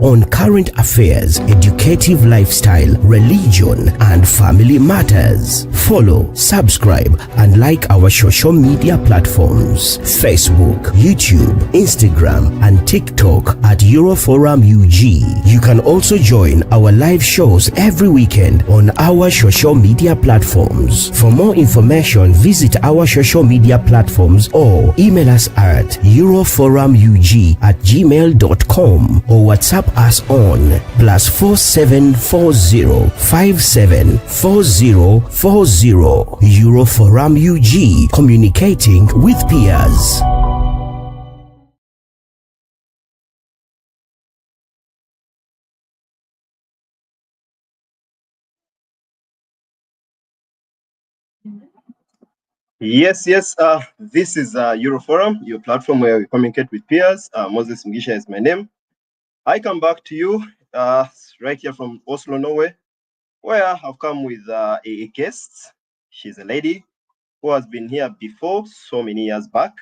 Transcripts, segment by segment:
on current affairs, educative lifestyle, religion, and family matters. Follow, subscribe, and like our social media platforms: Facebook, YouTube, Instagram, and TikTok at Euroforum UG. You can also join our live shows every weekend on our social media platforms. For more information, visit our social media platforms or email us at euroforumug@gmail.com or WhatsApp us on +4740 574040. Euroforum UG, communicating with peers. Yes. This is Euroforum, your platform where we communicate with peers. Moses Mugisha is my name. I come back to you right here from Oslo, Norway, where I've come with a guest. She's a lady who has been here before, so many years back.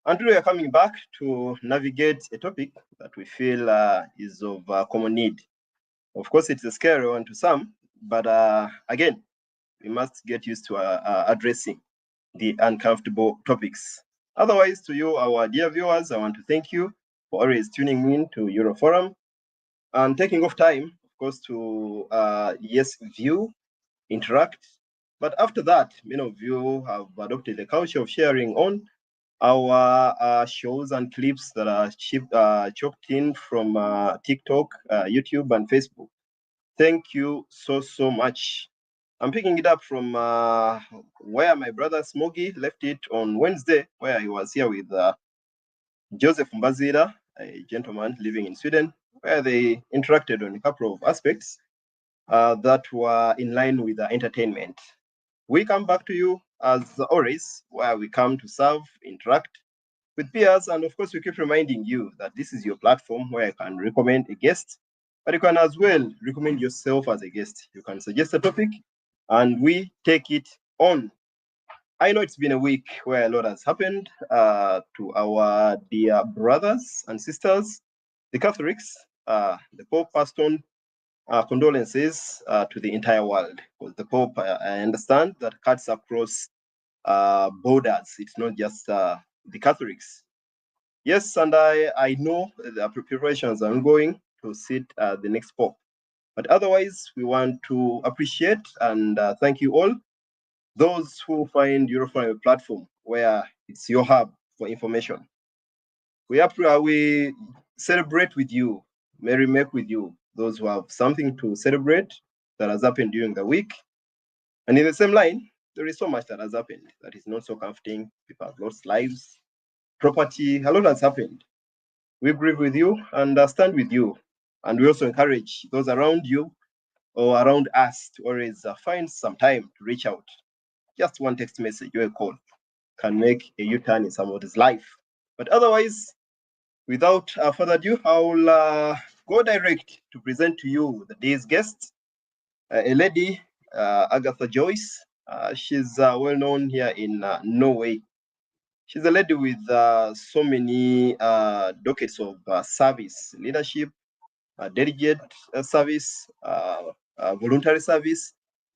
And today we are coming back to navigate a topic that we feel is of common need. Of course, it's a scary one to some, but again, we must get used to addressing the uncomfortable topics. Otherwise, to you, our dear viewers, I want to thank you for always tuning in to Euroforum and taking off time, of course, to view, interact. But after that, many of you have adopted the culture of sharing on our shows and clips that are chopped in from TikTok, YouTube, and Facebook. Thank you so much. I'm picking it up from where my brother Smoggy left it on Wednesday, where he was here with Joseph Mbazira, a gentleman living in Sweden, where they interacted on a couple of aspects that were in line with entertainment. We come back to you as always, where we come to serve, interact with peers, and of course we keep reminding you that this is your platform where you can recommend a guest, but you can as well recommend yourself as a guest. You can suggest a topic, and we take it on. I know it's been a week where a lot has happened to our dear brothers and sisters, the Catholics. The Pope passed on condolences to the entire world, because the Pope, I understand, that cuts across borders. It's not just the Catholics. Yes, and I know the preparations are ongoing to seat the next Pope. But otherwise, we want to appreciate and thank you all, those who find Euroforum a platform where it's your hub for information. We celebrate with you, merry-make with you, those who have something to celebrate that has happened during the week. And in the same line, there is so much that has happened that is not so comforting. People have lost lives, property, a lot has happened. We grieve with you and stand with you. And we also encourage those around you or around us to always find some time to reach out. Just one text message or a call can make a U-turn in somebody's life. But otherwise, without further ado, I will go direct to present to you the day's guest, a lady, Agatha Joyce. She's well known here in Norway. She's a lady with so many decades of service, leadership, delegate service, voluntary service,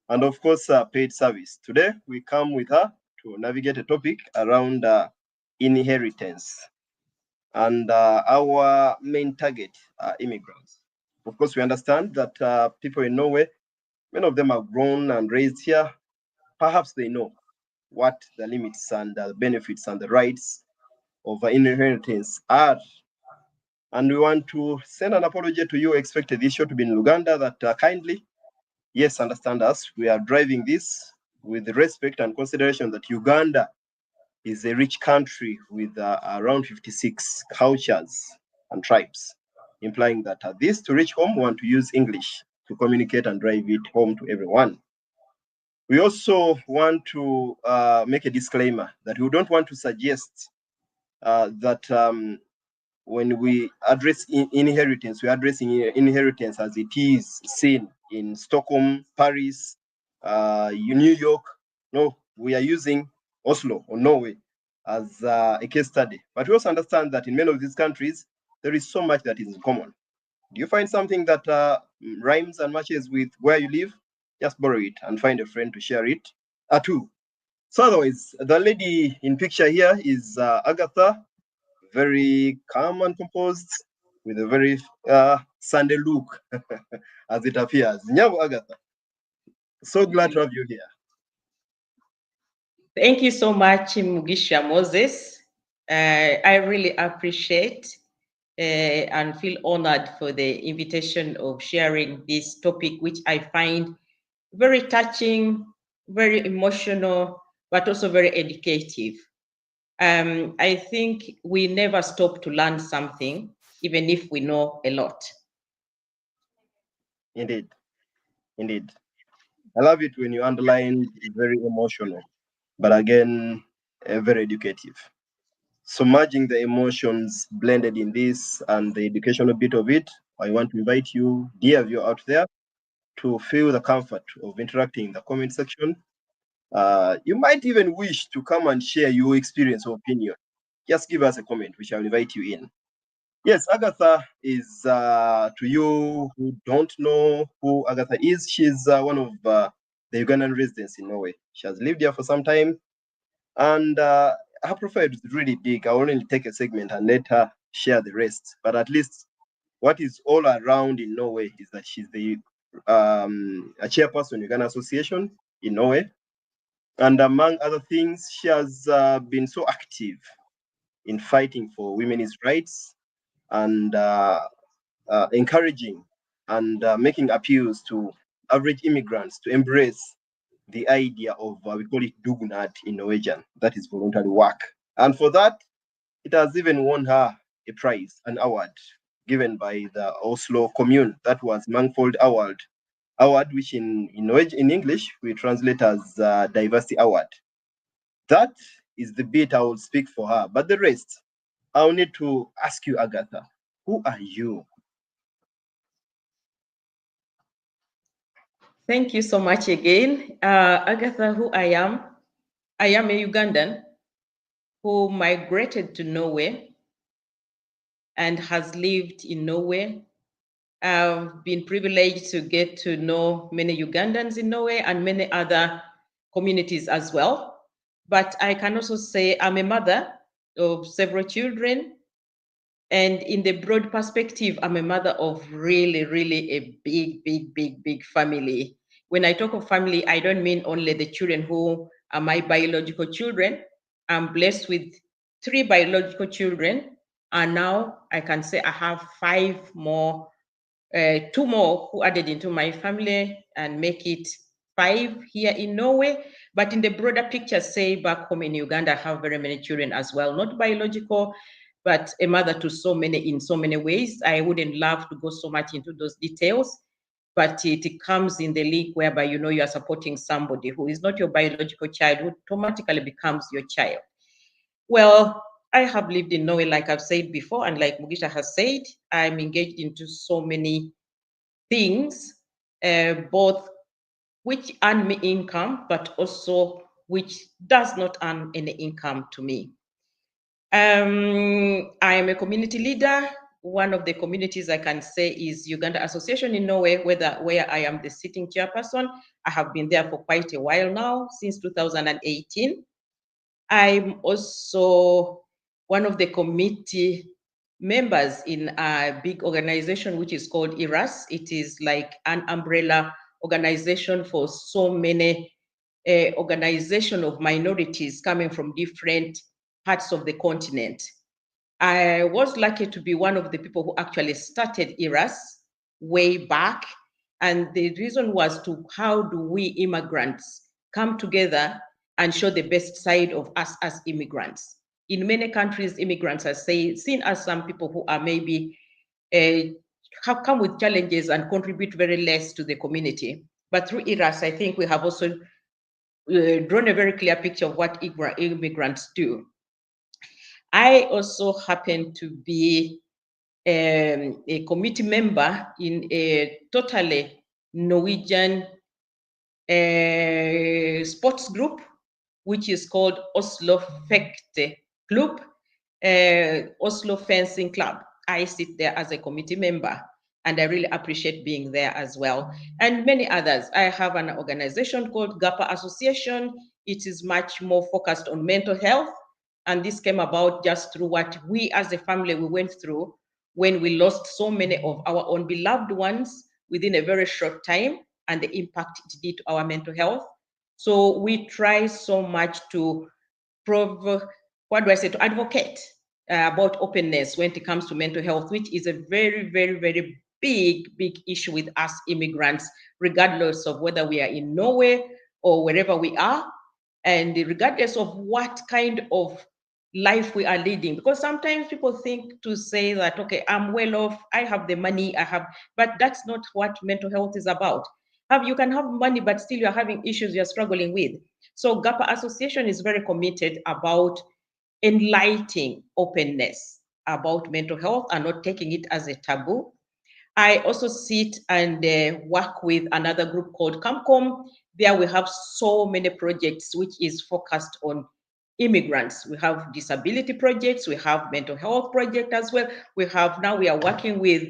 and of course, paid service. Today, we come with her to navigate a topic around inheritance. And our main target are immigrants. Of course, we understand that people in Norway, many of them are grown and raised here. Perhaps they know what the limits and the benefits and the rights of inheritance are. And we want to send an apology to you. Expected this show to be in Uganda, that kindly, yes, understand us. We are driving this with the respect and consideration that Uganda is a rich country with around 56 cultures and tribes, implying that this to reach home, we want to use English to communicate and drive it home to everyone. We also want to make a disclaimer that we don't want to suggest that when we address inheritance, we're addressing inheritance as it is seen in Stockholm, Paris, New York. No, we are using Oslo or Norway as a case study. But we also understand that in many of these countries, there is so much that is in common. Do you find something that rhymes and matches with where you live? Just borrow it and find a friend to share it too. So otherwise, the lady in picture here is Agatha, very calm and composed, with a very Sunday look, as it appears. Nyabo Agatha, so glad to have you here. Thank you so much, Mugisha Moses. I really appreciate and feel honored for the invitation of sharing this topic, which I find very touching, very emotional, but also very educative. I think we never stop to learn something, even if we know a lot. Indeed, indeed. I love it when you underline very emotional, but again, very educative. So merging the emotions blended in this and the educational bit of it, I want to invite you, dear viewer out there, to feel the comfort of interacting in the comment section. You might even wish to come and share your experience or opinion. Just give us a comment, which I'll invite you in. Yes, Agatha is, to you who don't know who Agatha is, she's one of the Ugandan residents in Norway. She has lived here for some time, and her profile is really big. I'll only take a segment and let her share the rest. But at least what is all around in Norway is that she's the a chairperson Uganda Association in Norway. And among other things, she has been so active in fighting for women's rights and encouraging and making appeals to average immigrants to embrace the idea of, we call it dugnad in Norwegian, that is voluntary work. And for that, it has even won her a prize, an award given by the Oslo Commune. That was Mangfold Award, which in English we translate as Diversity Award. That is the bit I will speak for her. But the rest, I'll need to ask you, Agatha, who are you? Thank you so much again. Agatha, who I am a Ugandan who migrated to Norway and has lived in Norway. I've been privileged to get to know many Ugandans in Norway and many other communities as well. But I can also say I'm a mother of several children. And in the broad perspective, I'm a mother of really, really a big family. When I talk of family, I don't mean only the children who are my biological children. I'm blessed with 3 biological children. And now I can say I have 5 more, 2 more who added into my family and make it 5 here in Norway. But in the broader picture, say back home in Uganda, I have very many children as well, not biological, but a mother to so many in so many ways. I wouldn't love to go so much into those details, but it comes in the link whereby you know you are supporting somebody who is not your biological child, who automatically becomes your child. Well, I have lived in Norway, like I've said before, and like Mugisha has said, I'm engaged into so many things, both which earn me income, but also which does not earn any income to me. I am a community leader. One of the communities I can say is Uganda Association in Norway, where I am the sitting chairperson. I have been there for quite a while now, since 2018. I'm also one of the committee members in a big organization which is called IRAS. It is like an umbrella organization for so many organization of minorities coming from different parts of the continent. I was lucky to be one of the people who actually started IRAS way back. And the reason was to how do we immigrants come together and show the best side of us as immigrants. In many countries, immigrants are seen as some people who are maybe have come with challenges and contribute very less to the community. But through IRAS, I think we have also drawn a very clear picture of what immigrants do. I also happen to be a committee member in a totally Norwegian sports group, which is called Oslo Fekte Club, Oslo Fencing Club. I sit there as a committee member. and I really appreciate being there as well. And many others. I have an organization called GAPA Association. It is much more focused on mental health, and this came about just through what we as a family we went through when we lost so many of our own beloved ones within a very short time, and the impact it did to our mental health. So we try so much to to advocate about openness when it comes to mental health, which is a very, very, very big issue with us immigrants, regardless of whether we are in Norway or wherever we are, and regardless of what kind of life we are leading. Because sometimes people think to say that, okay, I'm well off, I have the money, but that's not what mental health is about. You can have money, but still you're having issues you're struggling with. So GAPA Association is very committed about enlightening openness about mental health and not taking it as a taboo. I also sit and work with another group called CAMCOM. There we have so many projects which is focused on immigrants. We have disability projects, we have mental health project as well. We are working with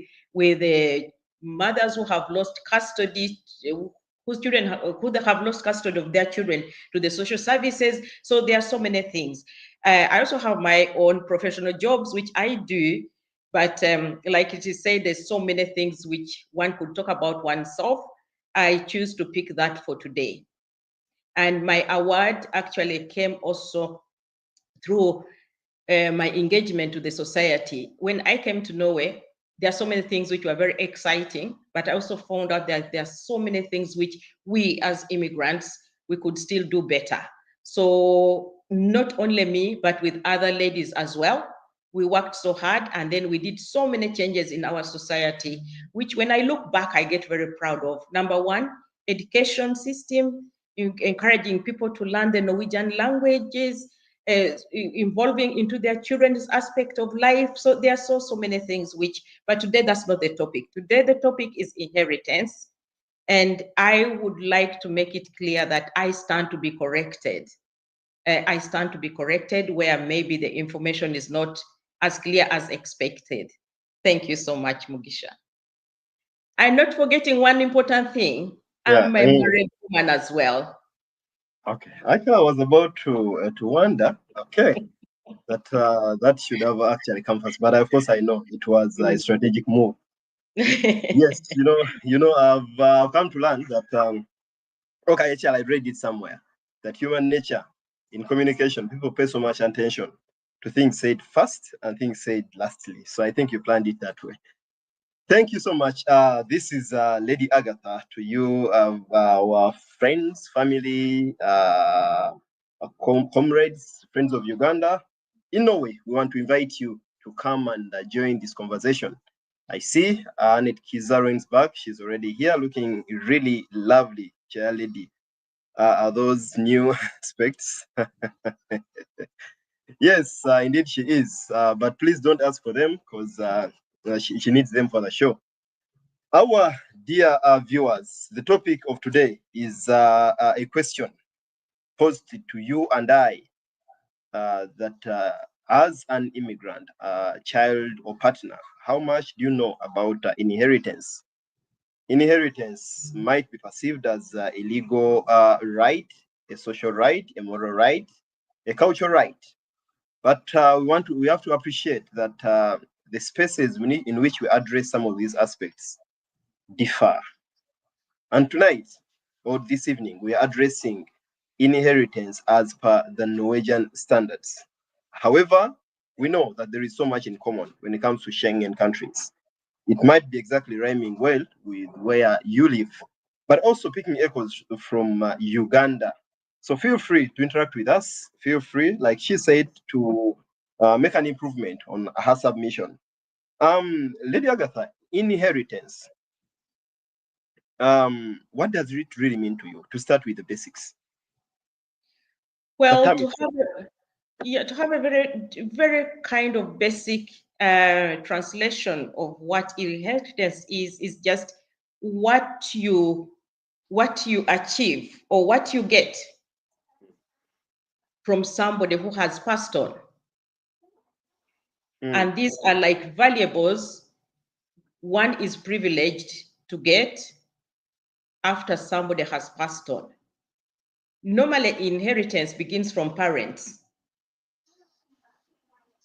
mothers who have lost custody, who have lost custody of their children to the social services. So there are so many things. I also have my own professional jobs which I do, but like it is said, there's so many things which one could talk about oneself. I choose to pick that for today. And my award actually came also through my engagement to the society. When I came to Norway, there are so many things which were very exciting, but I also found out that there are so many things which we as immigrants, we could still do better. So not only me, but with other ladies as well, we worked so hard, and then we did so many changes in our society, which when I look back, I get very proud of. Number one, education system, encouraging people to learn the Norwegian languages, involving into their children's aspect of life. So there are so many things but today that's not the topic. Today the topic is inheritance. And I would like to make it clear that I stand to be corrected. I stand to be corrected where maybe the information is not as clear as expected. Thank you so much, Mugisha. I'm not forgetting one important thing. Yeah, I'm a married woman as well. okay. I was about to wonder. Okay, that should have actually come first, but of course I know it was a strategic move. Yes, I've come to learn that okay, actually I read it somewhere that human nature in communication, people pay so much attention to things said first and things said lastly. So I think you planned it that way. Thank you so much. This is Lady Agatha to you, our friends, family, comrades, friends of Uganda. In Norway, we want to invite you to come and join this conversation. I see Annette Kizaroin's back. She's already here looking really lovely, chair lady. Are those new specs? Yes, indeed she is. But please don't ask for them because she needs them for the show. Our dear viewers, the topic of today is a question posed to you and I that as an immigrant, child or partner, how much do you know about inheritance? Inheritance might be perceived as a legal right, a social right, a moral right, a cultural right. But we have to appreciate that the spaces in which we address some of these aspects differ. And tonight, or this evening, we are addressing inheritance as per the Norwegian standards. However, we know that there is so much in common when it comes to Schengen countries. It might be exactly rhyming well with where you live, but also picking echoes from Uganda. So feel free to interact with us. Feel free, like she said, to make an improvement on her submission. Lady Agatha, inheritance. What does it really mean to you? To start with the basics. Well, to have a very kind of basic translation of what inheritance is just what you achieve or what you get from somebody who has passed on. And these are like valuables one is privileged to get after somebody has passed on. Normally, inheritance begins from parents.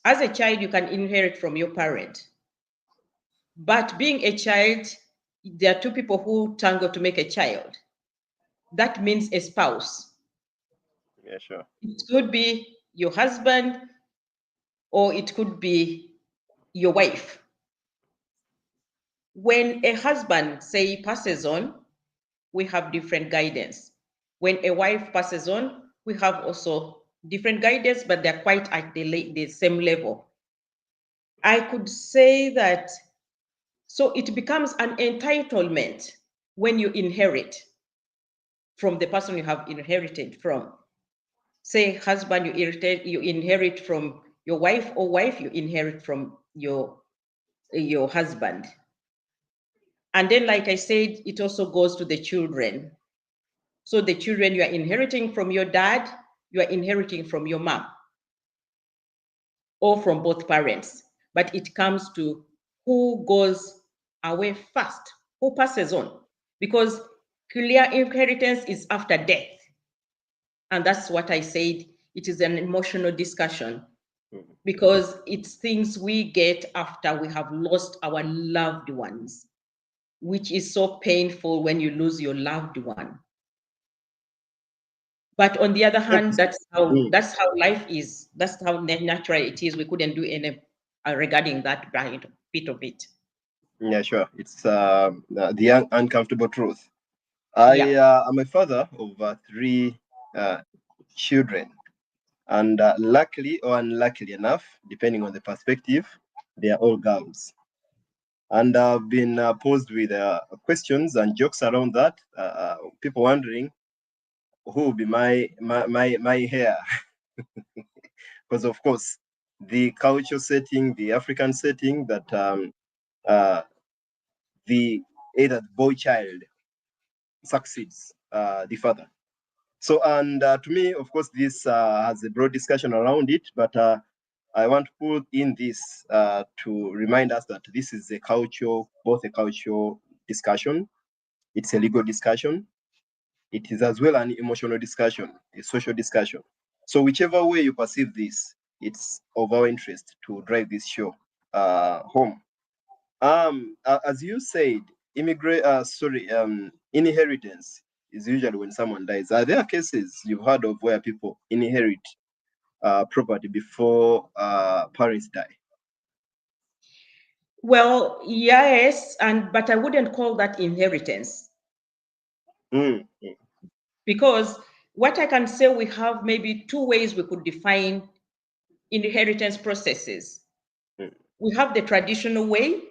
As a child, you can inherit from your parent. But being a child, there are two people who tango to make a child. That means a spouse. Yeah, sure. It could be your husband, or it could be your wife. When a husband, say, passes on, we have different guidance. When a wife passes on, we have also different guidance, but they're quite at the same level. I could say that, so it becomes an entitlement when you inherit from the person you have inherited from. Say, husband, you inherit from your wife, or wife, you inherit from your husband. And then, like I said, it also goes to the children. So the children, you are inheriting from your dad, you are inheriting from your mom, or from both parents. But it comes to who goes away first, who passes on. Because clear inheritance is after death. And that's what I said. It is an emotional discussion because it's things we get after we have lost our loved ones, which is so painful when you lose your loved one. But on the other hand, that's how life is. That's how natural it is. We couldn't do any regarding that bit of it. Yeah, sure. It's the uncomfortable truth. I am a father of 3 children, and luckily or unluckily enough, depending on the perspective, they are all girls. And I've been posed with questions and jokes around that. People wondering who will be my heir, because of course the cultural setting, the African setting, that the either boy child succeeds the father. So, and to me, of course, this has a broad discussion around it, but I want to put in this to remind us that this is both a cultural discussion, it's a legal discussion, it is as well an emotional discussion, a social discussion. So whichever way you perceive this, it's of our interest to drive this show home. As you said, inheritance is usually when someone dies. Are there cases you've heard of where people inherit property before parents die? Well, yes, but I wouldn't call that inheritance. Because what I can say, we have maybe 2 ways we could define inheritance processes. We have the traditional way,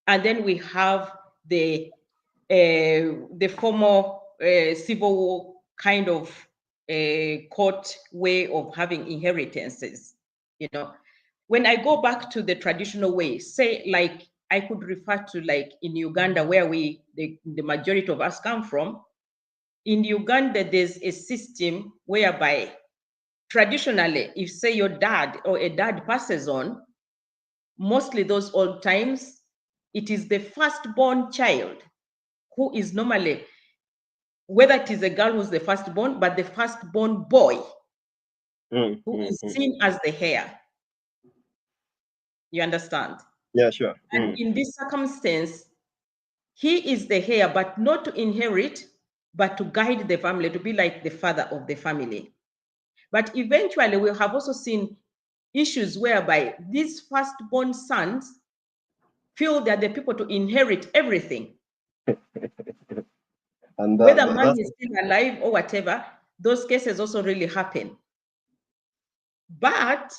and then we have the formal civil kind of court way of having inheritances. When I go back to the traditional way, say, like, I could refer to, like, in Uganda, where the majority of us come from. In Uganda, there's a system whereby traditionally, if, say, your dad or a dad passes on, mostly those old times, it is the firstborn child who is normally, whether it is a girl who's the firstborn, but the firstborn boy who is seen as the heir. You understand? Yeah, sure. And in this circumstance, he is the heir, but not to inherit, but to guide the family, to be like the father of the family. But eventually, we have also seen issues whereby these firstborn sons feel they're the people to inherit everything. And whether man is still alive or whatever, those cases also really happen. But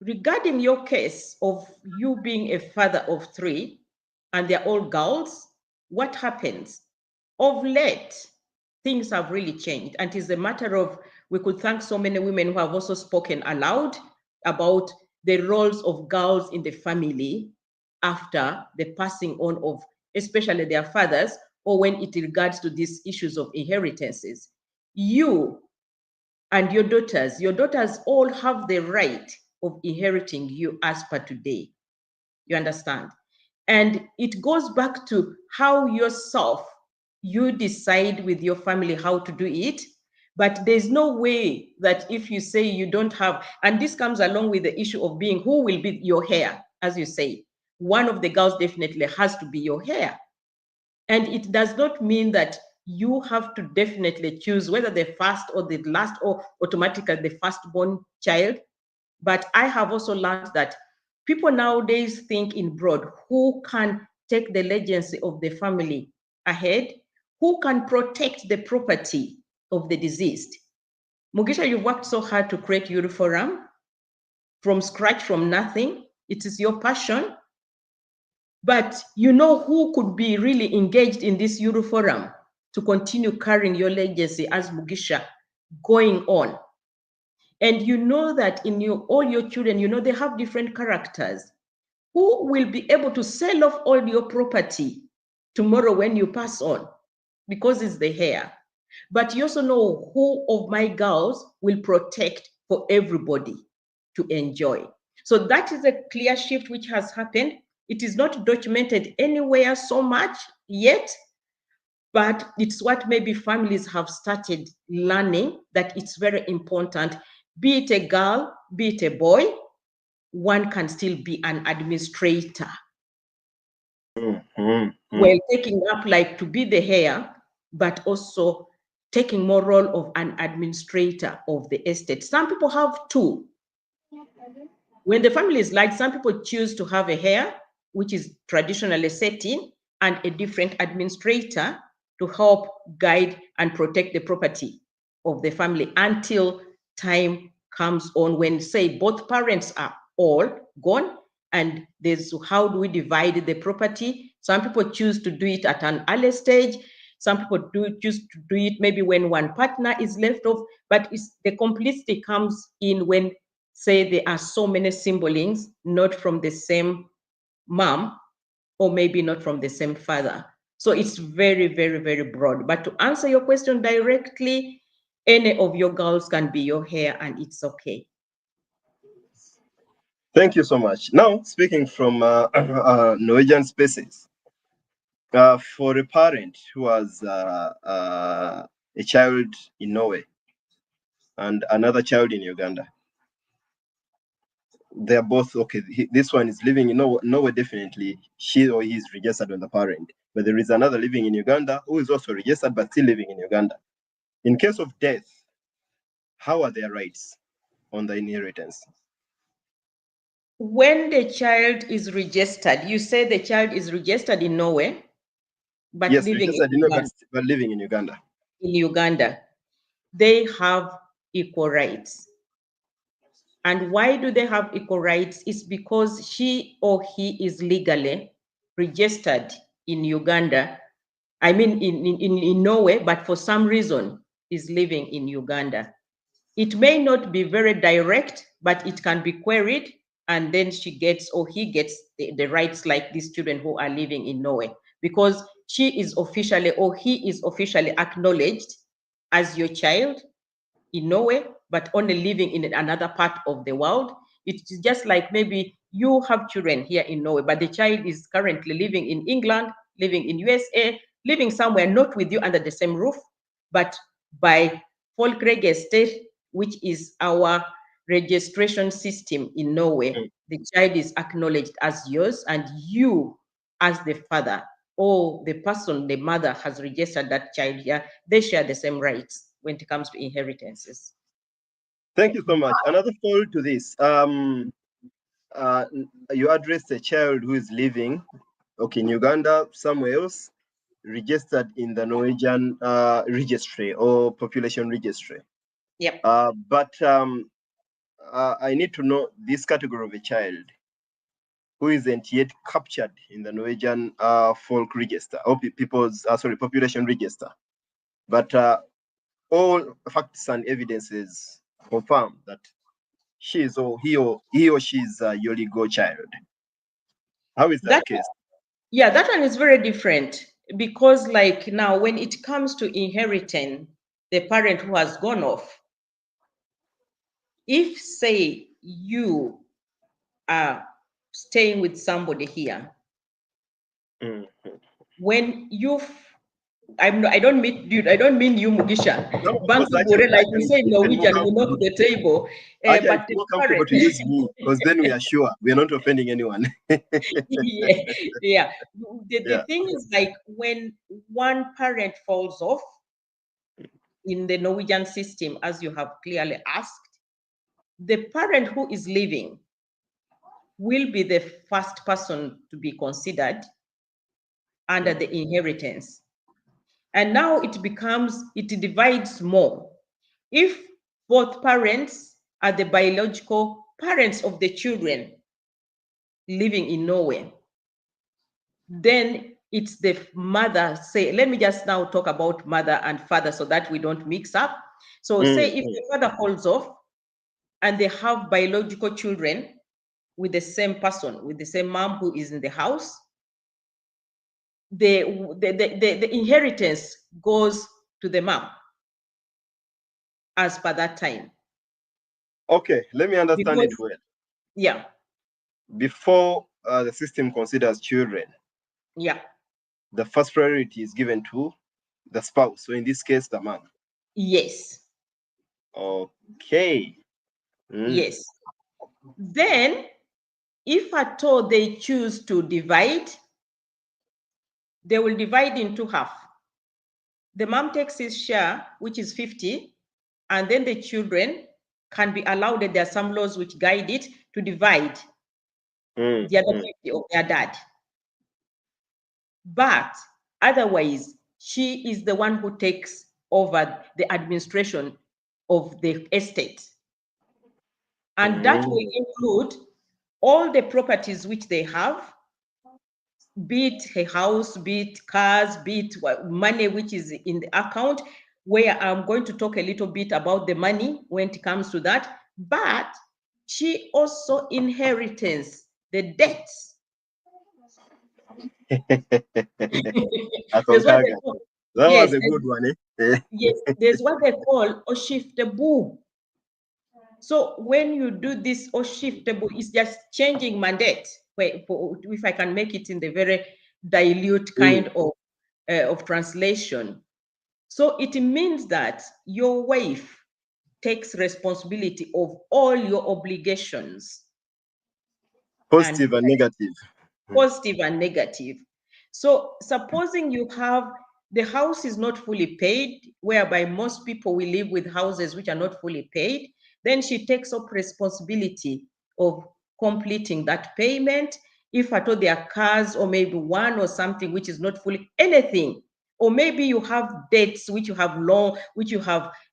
regarding your case of you being a father of 3 and they're all girls, what happens? Of late, things have really changed. And it is a matter of, we could thank so many women who have also spoken aloud about the roles of girls in the family after the passing on of especially their fathers, or when it regards to these issues of inheritances. You and your daughters all have the right of inheriting you as per today. You understand? And it goes back to how yourself, you decide with your family how to do it. But there's no way that if you say you don't have, and this comes along with the issue of being who will be your heir, as you say. One of the girls definitely has to be your heir. And it does not mean that you have to definitely choose whether the first or the last or automatically the firstborn child. But I have also learned that people nowadays think in broad, who can take the legacy of the family ahead, who can protect the property of the deceased. Mugisha, you've worked so hard to create Uniforum from scratch, from nothing. It is your passion. But you know who could be really engaged in this Uniforum to continue carrying your legacy as Mugisha going on. And you know that in all your children, you know they have different characters. Who will be able to sell off all your property tomorrow when you pass on? Because it's the heir. But you also know who of my girls will protect for everybody to enjoy. So that is a clear shift which has happened. It is not documented anywhere so much yet, but it's what maybe families have started learning, that it's very important. Be it a girl, be it a boy, one can still be an administrator. Well, taking up like to be the heir, but also taking more role of an administrator of the estate. Some people have two. When the family is large, some people choose to have a heir, which is traditionally set in, and a different administrator to help guide and protect the property of the family until time comes on when, say, both parents are all gone, and there's how do we divide the property. Some people choose to do it at an early stage. Some people choose to do it maybe when one partner is left off, but the complexity comes in when, say, there are so many siblings, not from the same mom, or maybe not from the same father. So it's very, very, very broad. But to answer your question directly, any of your girls can be your heir, and it's okay. Thank you so much. Now, speaking from Norwegian spaces, for a parent who has a child in Norway and another child in Uganda, they're both okay. This one is living in Norway, definitely. She or he is registered on the parent. But there is another living in Uganda who is also registered but still living in Uganda. In case of death, how are their rights on the inheritance? When the child is registered, you say the child is registered in Norway, but Yes, living registered in in Norway, Uganda. but living in Uganda. In Uganda, they have equal rights. And why do they have equal rights? It's because she or he is legally registered in Uganda. I mean, in Norway, but for some reason is living in Uganda. It may not be very direct, but it can be queried, and then she gets or he gets the rights like these children who are living in Norway, because she is officially or he is officially acknowledged as your child in Norway, but only living in another part of the world. It's just like maybe you have children here in Norway, but the child is currently living in England, living in USA, living somewhere not with you under the same roof, but by Folkeregister, which is our registration system in Norway, the child is acknowledged as yours, and you, as the father or the person, the mother has registered that child here, they share the same rights when it comes to inheritances. Thank you so much. Another follow to this. You addressed a child who is living, okay, in Uganda, somewhere else, registered in the Norwegian registry or population registry. Yep. But I need to know this category of a child who isn't yet captured in the Norwegian folk register or population register. But all facts and evidences confirm that he or she is your legal child. How is that case? Yeah, that one is very different, because like now when it comes to inheriting the parent who has gone off, if say you are staying with somebody here Mhm. When you, I don't mean you, I don't mean you, Mugisha. No, of course, Bantu Bure, like you say in I feel more Norwegian, you knock comfortable. the table. Actually, I But feel the more comfortable parent, to use me because then we are sure we are not offending anyone. yeah, yeah. The Yeah. thing is like when one parent falls off in the Norwegian system, as you have clearly asked, the parent who is leaving will be the first person to be considered under the inheritance. And now it divides more. If both parents are the biological parents of the children living in Norway, then it's the mother. Say, let me just now talk about mother and father so that we don't mix up. So say if the father holds off and they have biological children with the same person, with the same mom who is in the house, the inheritance goes to the mom as per that time. Okay, let me understand it Because, well. yeah, Before the system considers children, yeah, the first priority is given to the spouse. So in this case, the man. yes, Okay. yes. Then, if at all they choose to divide, they will divide into half. The mom takes his share, which is 50, and then the children can be allowed, that there are some laws which guide it, to divide the other 50 of their dad. But otherwise, she is the one who takes over the administration of the estate. And that will include all the properties which they have, be it a house, be it cars, be it money which is in the account, where I'm going to talk a little bit about the money when it comes to that. But she also inherits the debts. There's what they Akonkaga. call, That was yes, a good one, yes, there's what they call Oshiftabu. So when you do this Oshiftabu, it's just changing mandate. If I can make it in the very dilute kind of translation. So it means that your wife takes responsibility of all your obligations, and Positive and negative. positive and negative. So supposing you have, the house is not fully paid, whereby most people will live with houses which are not fully paid, then she takes up responsibility of completing that payment. If at all there are cars, or maybe one or something which is not fully anything, or maybe you have debts which you have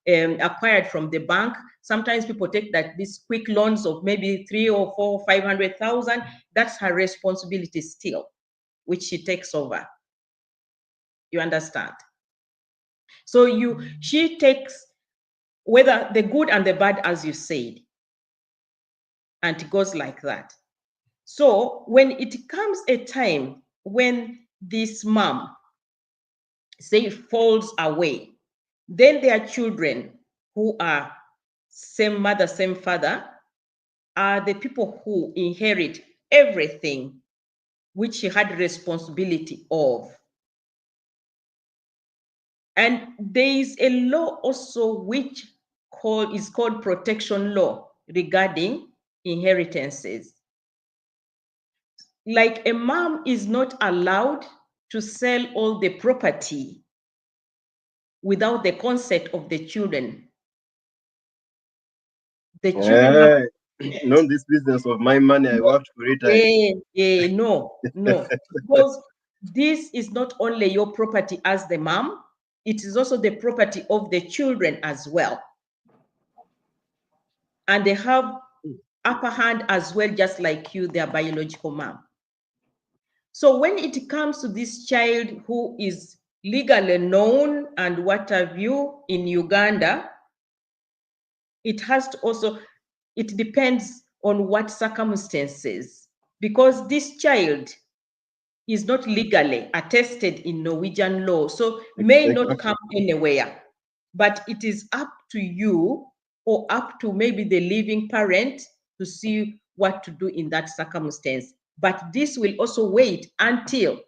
acquired from the bank. Sometimes people take that these quick loans of maybe 3 or 4, 500,000. That's her responsibility still, which she takes over. You understand? So she takes whether the good and the bad, as you said, and it goes like that. So when it comes a time when this mom, say, falls away, then their children who are same mother, same father, are the people who inherit everything which she had responsibility of. And there is a law also which is called protection law regarding inheritances. Like, a mom is not allowed to sell all the property without the consent of the children. The children have Not this business of my money, I worked for it. no, because this is not only your property as the mom, it is also the property of the children as well. And they have upper hand as well, just like you, their biological mom. So when it comes to this child who is legally known and what have you in Uganda, it has to also, it depends on what circumstances, because this child is not legally attested in Norwegian law, so may not come anywhere. But it is up to you, or up to maybe the living parent, to see what to do in that circumstance. But this will also wait until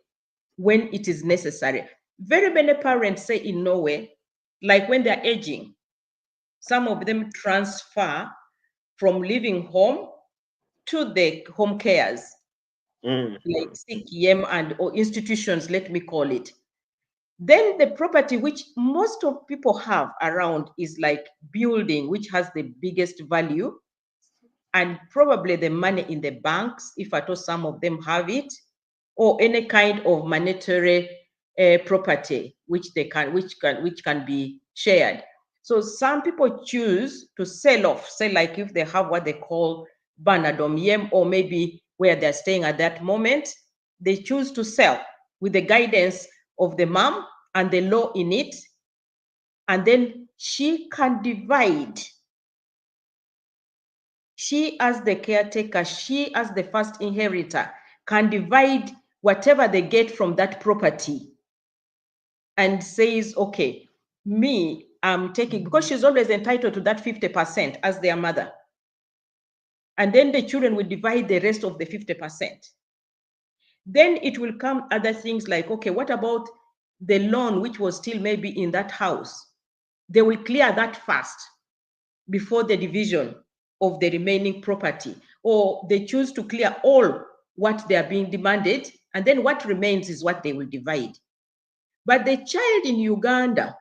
when it is necessary. Very many parents say in Norway, like when they're aging, some of them transfer from living home to the home cares, like CKM or institutions, let me call it. Then the property which most of people have around is like building, which has the biggest value, and probably the money in the banks, if at all some of them have it, or any kind of monetary property which can be shared. So some people choose to sell off, say like if they have what they call Banadom Yem, or maybe where they're staying at that moment, they choose to sell with the guidance of the mom and the law in it. And then she can divide. She as the caretaker, she as the first inheritor can divide whatever they get from that property and says, okay, me, I'm taking, because she's always entitled to that 50% as their mother. And then the children will divide the rest of the 50%. Then it will come other things like, okay, what about the loan which was still maybe in that house? They will clear that first before the division of the remaining property, or they choose to clear all what they are being demanded, and then what remains is what they will divide. But the child in Uganda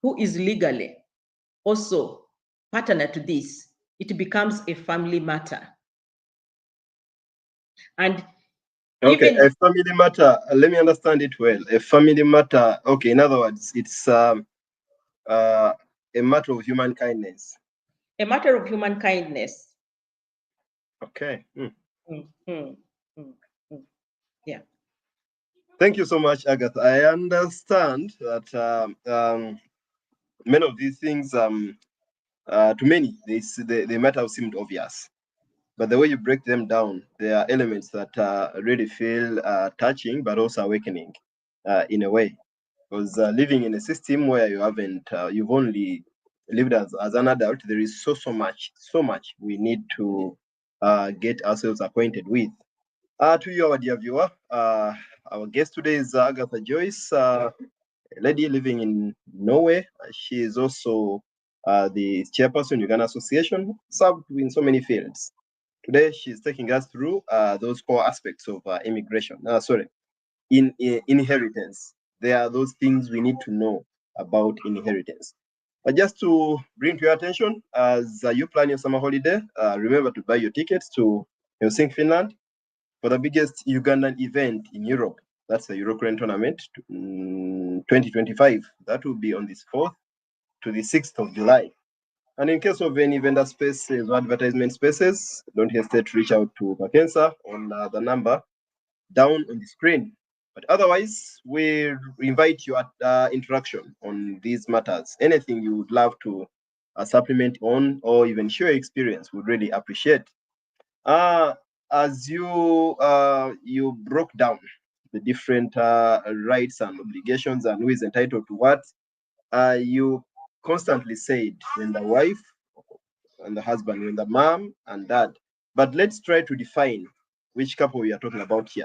who is legally also partner to this, it becomes a family matter. And Okay, even a family matter. Let me understand it well. A family matter. Okay, in other words, it's a matter of human kindness. a matter of human kindness. Okay. Yeah. Thank you so much, Agatha. I understand that many of these things, to many, they might have seemed obvious. But the way you break them down, there are elements that really feel touching, but also awakening in a way. Because living in a system where you haven't, you've only lived as an adult, there is so much we need to get ourselves acquainted with. To you, our dear viewer, our guest today is Agatha Joyce, a lady living in Norway. She is also the chairperson Uganda Association, served in so many fields. Today, she's taking us through those core aspects of immigration. Inheritance. There are those things we need to know about inheritance. But just to bring to your attention, as you plan your summer holiday, remember to buy your tickets to Helsinki, Finland, for the biggest Ugandan event in Europe. That's the Eurocrane tournament 2025. That will be on this 4th to the 6th of July. And in case of any vendor spaces or advertisement spaces, don't hesitate to reach out to Mackenzie on the number down on the screen. But otherwise, we invite your interaction on these matters. Anything you would love to supplement on or even share your experience, we'd really appreciate. As you broke down the different rights and obligations and who is entitled to what, you constantly said when the wife and the husband, when the mom and dad. But let's try to define which couple we are talking about here.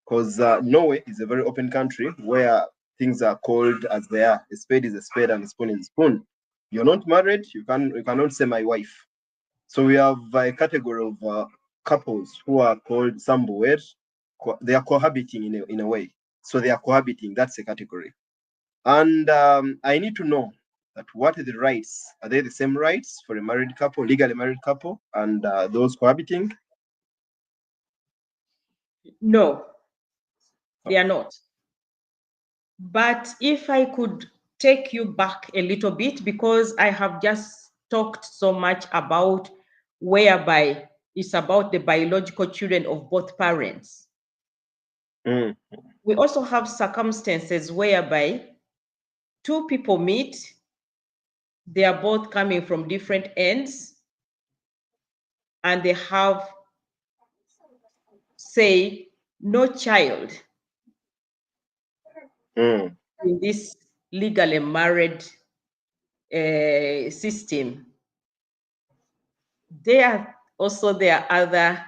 Because Norway is a very open country where things are called as they are. A spade is a spade and a spoon is a spoon. You're not married, you cannot say my wife. So we have a category of couples who are called samboer. They are cohabiting in a way. So they are cohabiting, that's a category. And I need to know that what are the rights? Are they the same rights for a married couple, legally married couple, and those cohabiting? No, they are not. But if I could take you back a little bit, because I have just talked so much about whereby it's about the biological children of both parents. We also have circumstances whereby two people meet, they are both coming from different ends, and they have, say, no child in this legally married system. There are other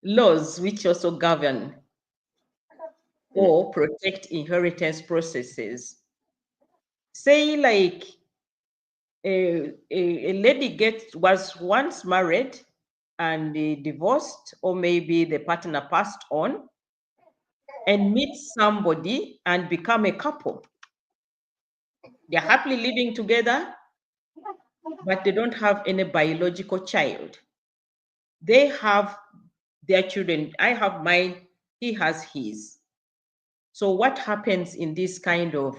laws which also govern. or protect inheritance processes. Say like a lady was once married and divorced, or maybe the partner passed on, and meets somebody and become a couple. They're happily living together, but they don't have any biological child. They have their children. I have mine, he has his. So what happens in this kind of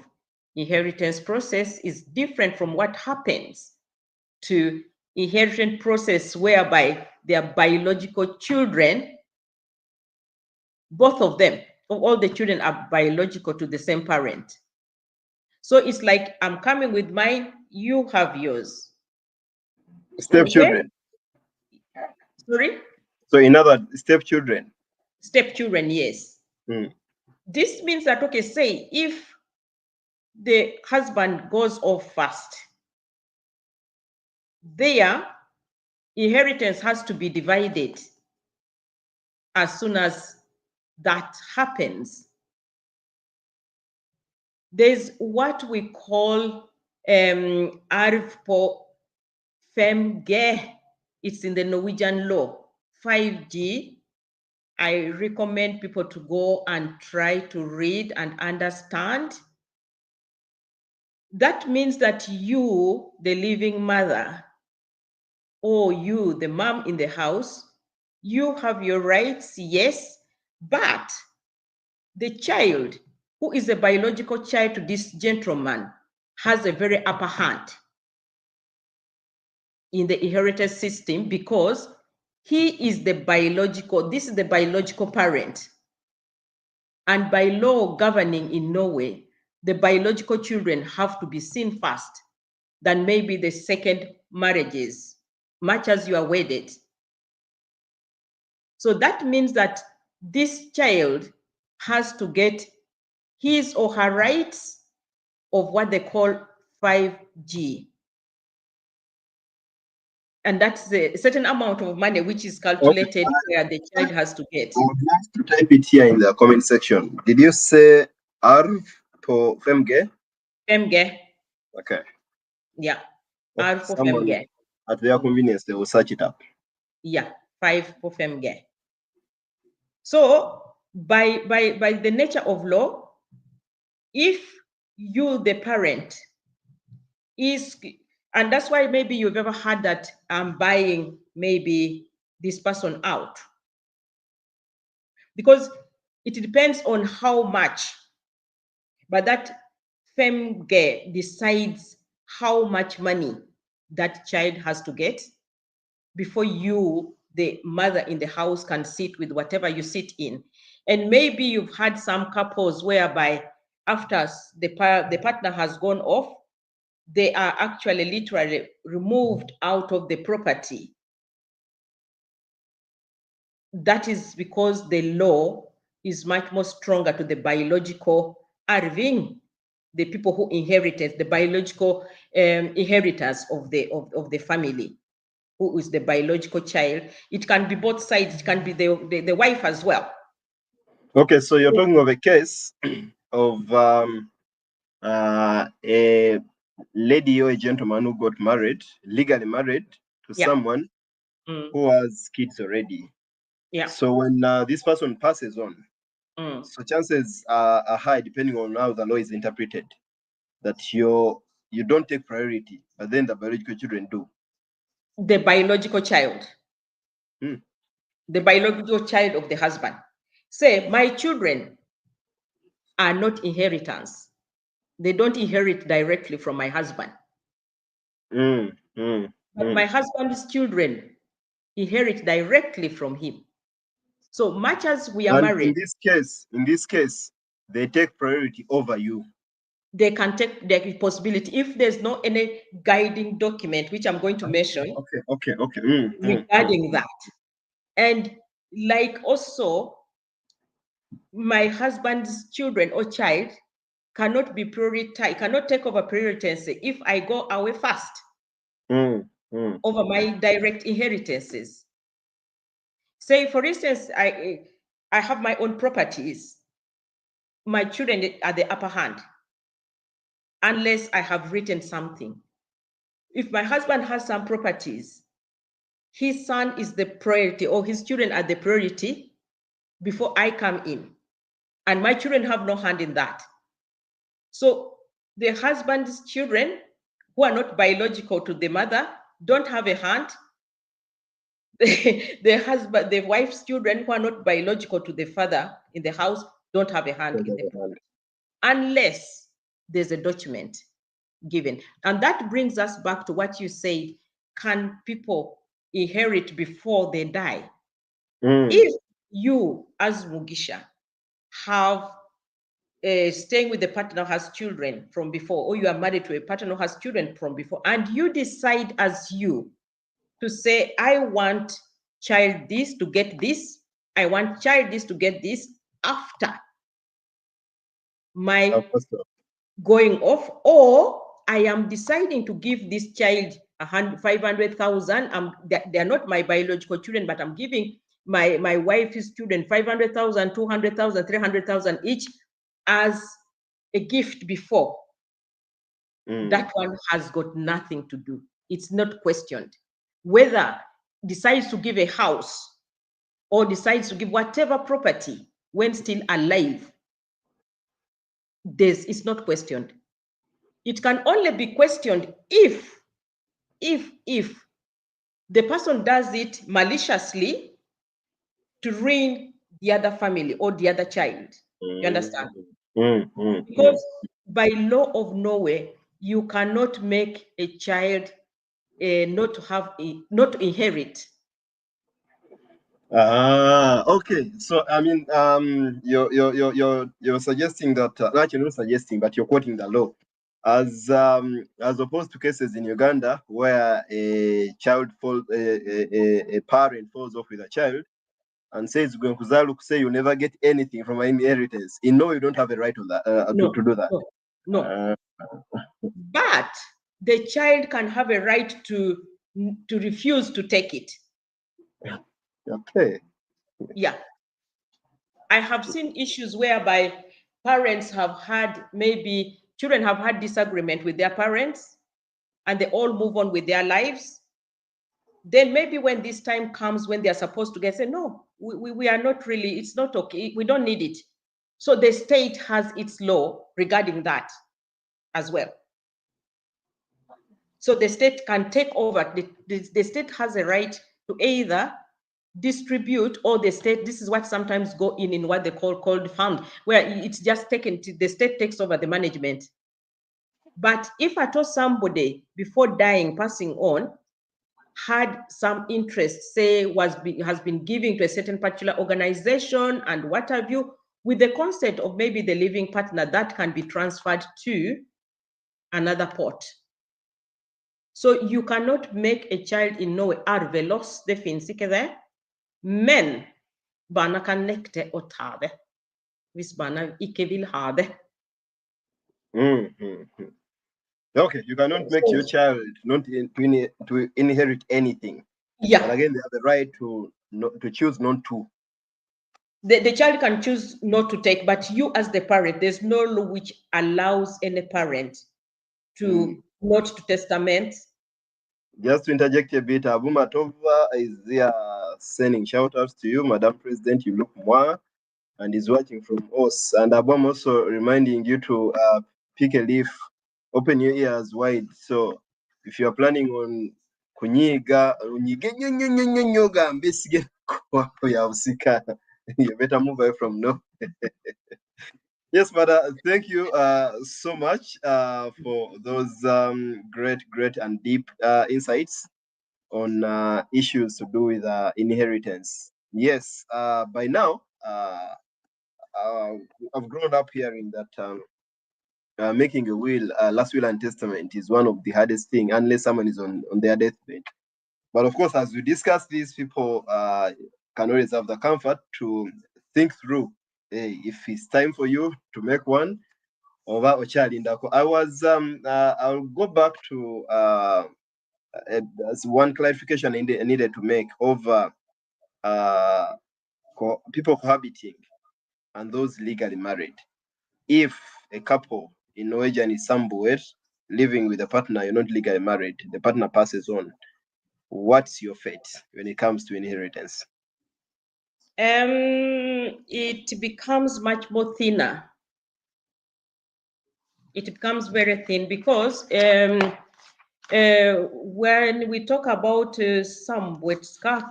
inheritance process is different from what happens to inheritance process whereby their biological children, both of them, all the children are biological to the same parent. So it's like I'm coming with mine, you have yours. Okay? Stepchildren. Sorry? So in other stepchildren. Stepchildren, yes. This means that, okay, say if the husband goes off first, their inheritance has to be divided as soon as that happens. There's what we call arv på femge. It's in the Norwegian law, 5G. I recommend people to go and try to read and understand. That means that you, the living mother, or you, the mom in the house, you have your rights, yes, but the child who is a biological child to this gentleman has a very upper hand in the inheritance system because he is the biological, this is the biological parent. And by law governing in Norway, the biological children have to be seen first than maybe the second marriages, much as you are wedded. So that means that this child has to get his or her rights of what they call 5G. And that's a certain amount of money which is calculated where the child has to get. I would like to type it here in the comment section. Did you say arv på femge? Femge. Okay. Yeah. Okay. R for Someone femge. at their convenience, they will search it up. Yeah, 5 for femge. So by the nature of law, if you, the parent, is, and that's why maybe you've ever had that I'm buying maybe this person out, because it depends on how much, but that femge decides how much money that child has to get before you, the mother in the house, can sit with whatever you sit in. And maybe you've had some couples whereby after the partner has gone off, they are actually literally removed out of the property. That is because the law is much more stronger to the biological arving, the people who inherited, the biological inheritors of the family, who is the biological child. It can be both sides. It can be the wife as well. Okay, so you're talking of a case of a lady or a gentleman who got married, legally married to someone who has kids already. Yeah. So when this person passes on, so chances are high, depending on how the law is interpreted, that you don't take priority, but then the biological children do. The biological child. The biological child of the husband. Say, my children are not inheritance. They don't inherit directly from my husband. But my husband's children inherit directly from him. So much as we are married, in this case, they take priority over you. They can take the possibility if there's no any guiding document, which I'm going to mention. Okay. Regarding that. And like also, my husband's children or child cannot be prioritized, cannot take over priority and say, if I go away first over my direct inheritances. Say, for instance, I have my own properties my children are the upper hand unless I have written something. If my husband has some properties, his son is the priority, or his children are the priority before I come in. And my children have no hand in that. So the husband's children, who are not biological to the mother, don't have a hand. The wife's children, who are not biological to the father in the house, don't have a hand in the property, unless there's a document given. And that brings us back to what you said: can people inherit before they die? If you, as Mugisha, have staying with the partner who has children from before, or you are married to a partner who has children from before, and you decide as you to say, I want child this to get this, I want child this to get this after my going off, or I am deciding to give this child 500,000. They're not my biological children, but I'm giving my wife's children 500,000, 200,000, 300,000 each as a gift before. That one has got nothing to do. It's not questioned. Whether decides to give a house or decides to give whatever property when still alive, it's not questioned. It can only be questioned if the person does it maliciously to ruin the other family or the other child. You understand? Because by law of Norway, you cannot make a child not to inherit. Okay. So I mean, you're suggesting that actually not suggesting, but you're quoting the law, as opposed to cases in Uganda where a child falls, a parent falls off with a child and says, say you never get anything from my inheritance. In no, you don't have a right to that to do that. No. But the child can have a right to refuse to take it. Okay. Yeah. I have seen issues whereby parents have had, maybe children have had disagreement with their parents and they all move on with their lives. Then maybe when this time comes, when they're supposed to get, say, no, we are not really, it's not okay. We don't need it. So the state has its law regarding that as well. So the state can take over. The state has a right to either distribute, or the state, this is what sometimes go in what they call cold fund, where it's just taken to, the state takes over the management. But if at all somebody before dying, passing on, had some interest, say has been giving to a certain particular organization and what have you, with the consent of maybe the living partner, that can be transferred to another pot. So you cannot make a child in Norway arvelos, det finns ikke det. Men barna kan nekte å ta det hvis barna ikke vil ha det. Okay, you cannot make your child not to inherit anything. Yeah. But again, they have the right to choose not to. The child can choose not to take, but you as the parent, there's no law which allows any parent to not to testament. Just to interject a bit, Abu Matova is there sending shout outs to you, Madam President. You look more, and is watching from us. And Abu, I'm also reminding you to pick a leaf, open your ears wide. So if you are planning on kunyiga, you better move away from no. Yes, but thank you so much for those great and deep insights on issues to do with inheritance. Yes, by now, I've grown up hearing that making a will, last will and testament is one of the hardest thing, unless someone is on their deathbed. But of course, as we discuss these, people can always have the comfort to think through, hey, if it's time for you to make one, over Ochalinda. I'll go back to as one clarification I needed to make over people cohabiting and those legally married. if a couple in Norwegian is samboer, living with a partner, you're not legally married, the partner passes on, what's your fate when it comes to inheritance? It becomes much more thinner. It becomes very thin because when we talk about some wetska,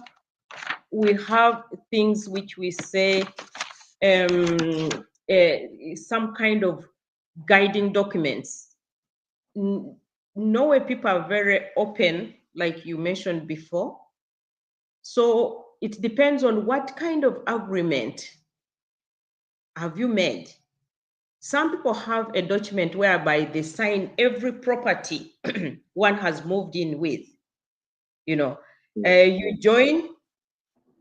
we have things which we say some kind of guiding documents. Norway people are very open, like you mentioned before. So it depends on what kind of agreement have you made. Some people have a document whereby they sign every property one has moved in with. You know, you join.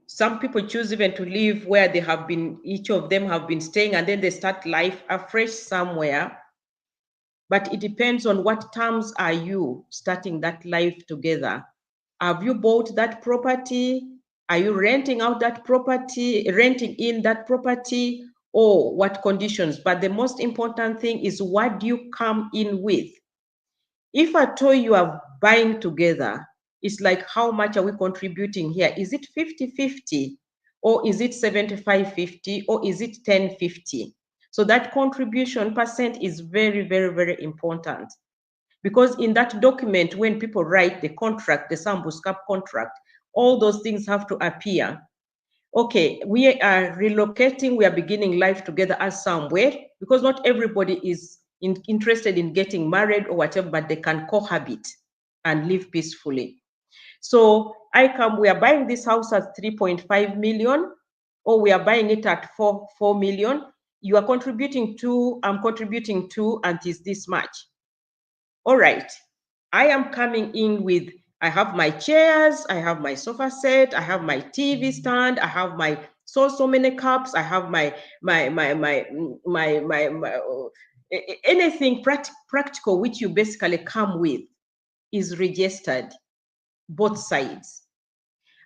Some people choose even to live where they have been, each of them have been staying, and then they start life afresh somewhere. But it depends on what terms are you starting that life together. Have you bought that property? Are you renting out that property, renting in that property, or what conditions? But the most important thing is what do you come in with? If at all you are buying together, it's like how much are we contributing here? Is it 50-50 or is it 75-50 or is it 10-50? So that contribution percent is very, very, very important. Because in that document, when people write the contract, the Sambuskap contract, all those things have to appear. Okay, we are relocating, we are beginning life together as somewhere, because not everybody is interested in getting married or whatever, but they can cohabit and live peacefully. So we are buying this house at 3.5 million, or we are buying it at 4 million. You are contributing 2, I'm contributing 2, and it's this much. All right, I am coming in with, I have my chairs, I have my sofa set, I have my TV stand, I have my so many cups, I have my anything practical which you basically come with is registered, both sides.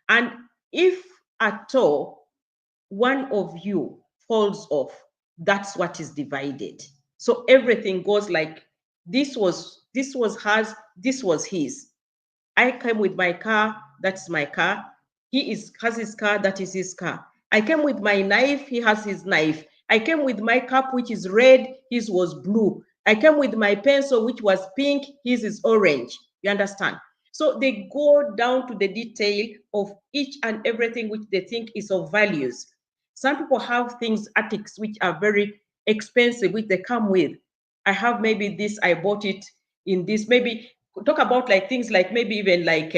And if at all one of you falls off, that's what is divided. So everything goes like this was hers, this was his. I came with my car, that's my car. He has his car, that is his car. I came with my knife, he has his knife. I came with my cup, which is red, his was blue. I came with my pencil, which was pink, his is orange. You understand? So they go down to the detail of each and everything which they think is of values. Some people have things, attics, which are very expensive, which they come with. I have maybe this, I bought it in this, maybe talk about like things like maybe even like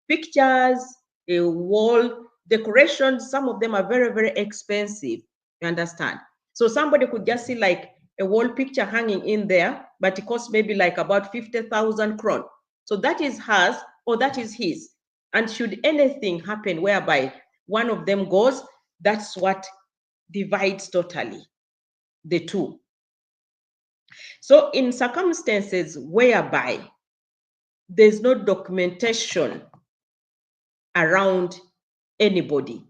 pictures, wall decorations. Some of them are very, very expensive. You understand? So somebody could just see like a wall picture hanging in there, but it costs maybe like about 50,000 kron. So that is hers or that is his. And should anything happen whereby one of them goes, that's what divides totally the two. So in circumstances whereby there's no documentation around anybody,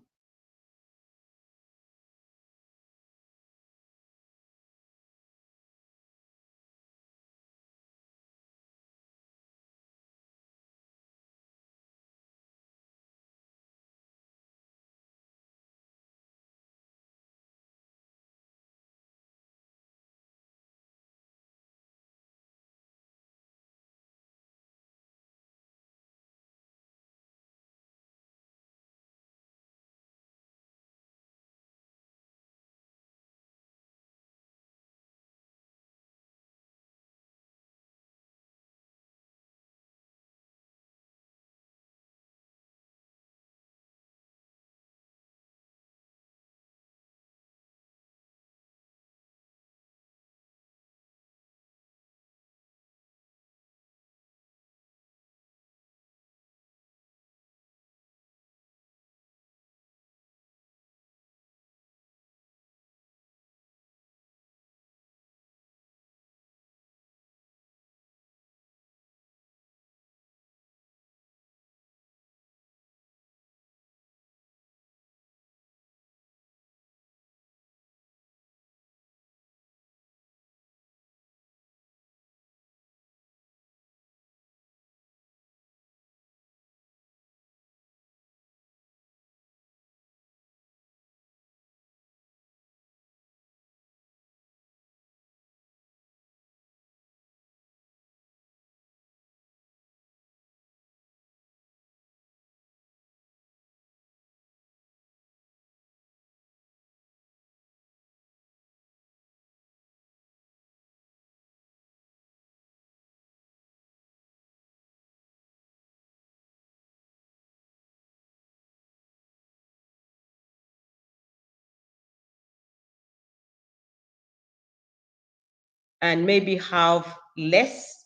and maybe have less,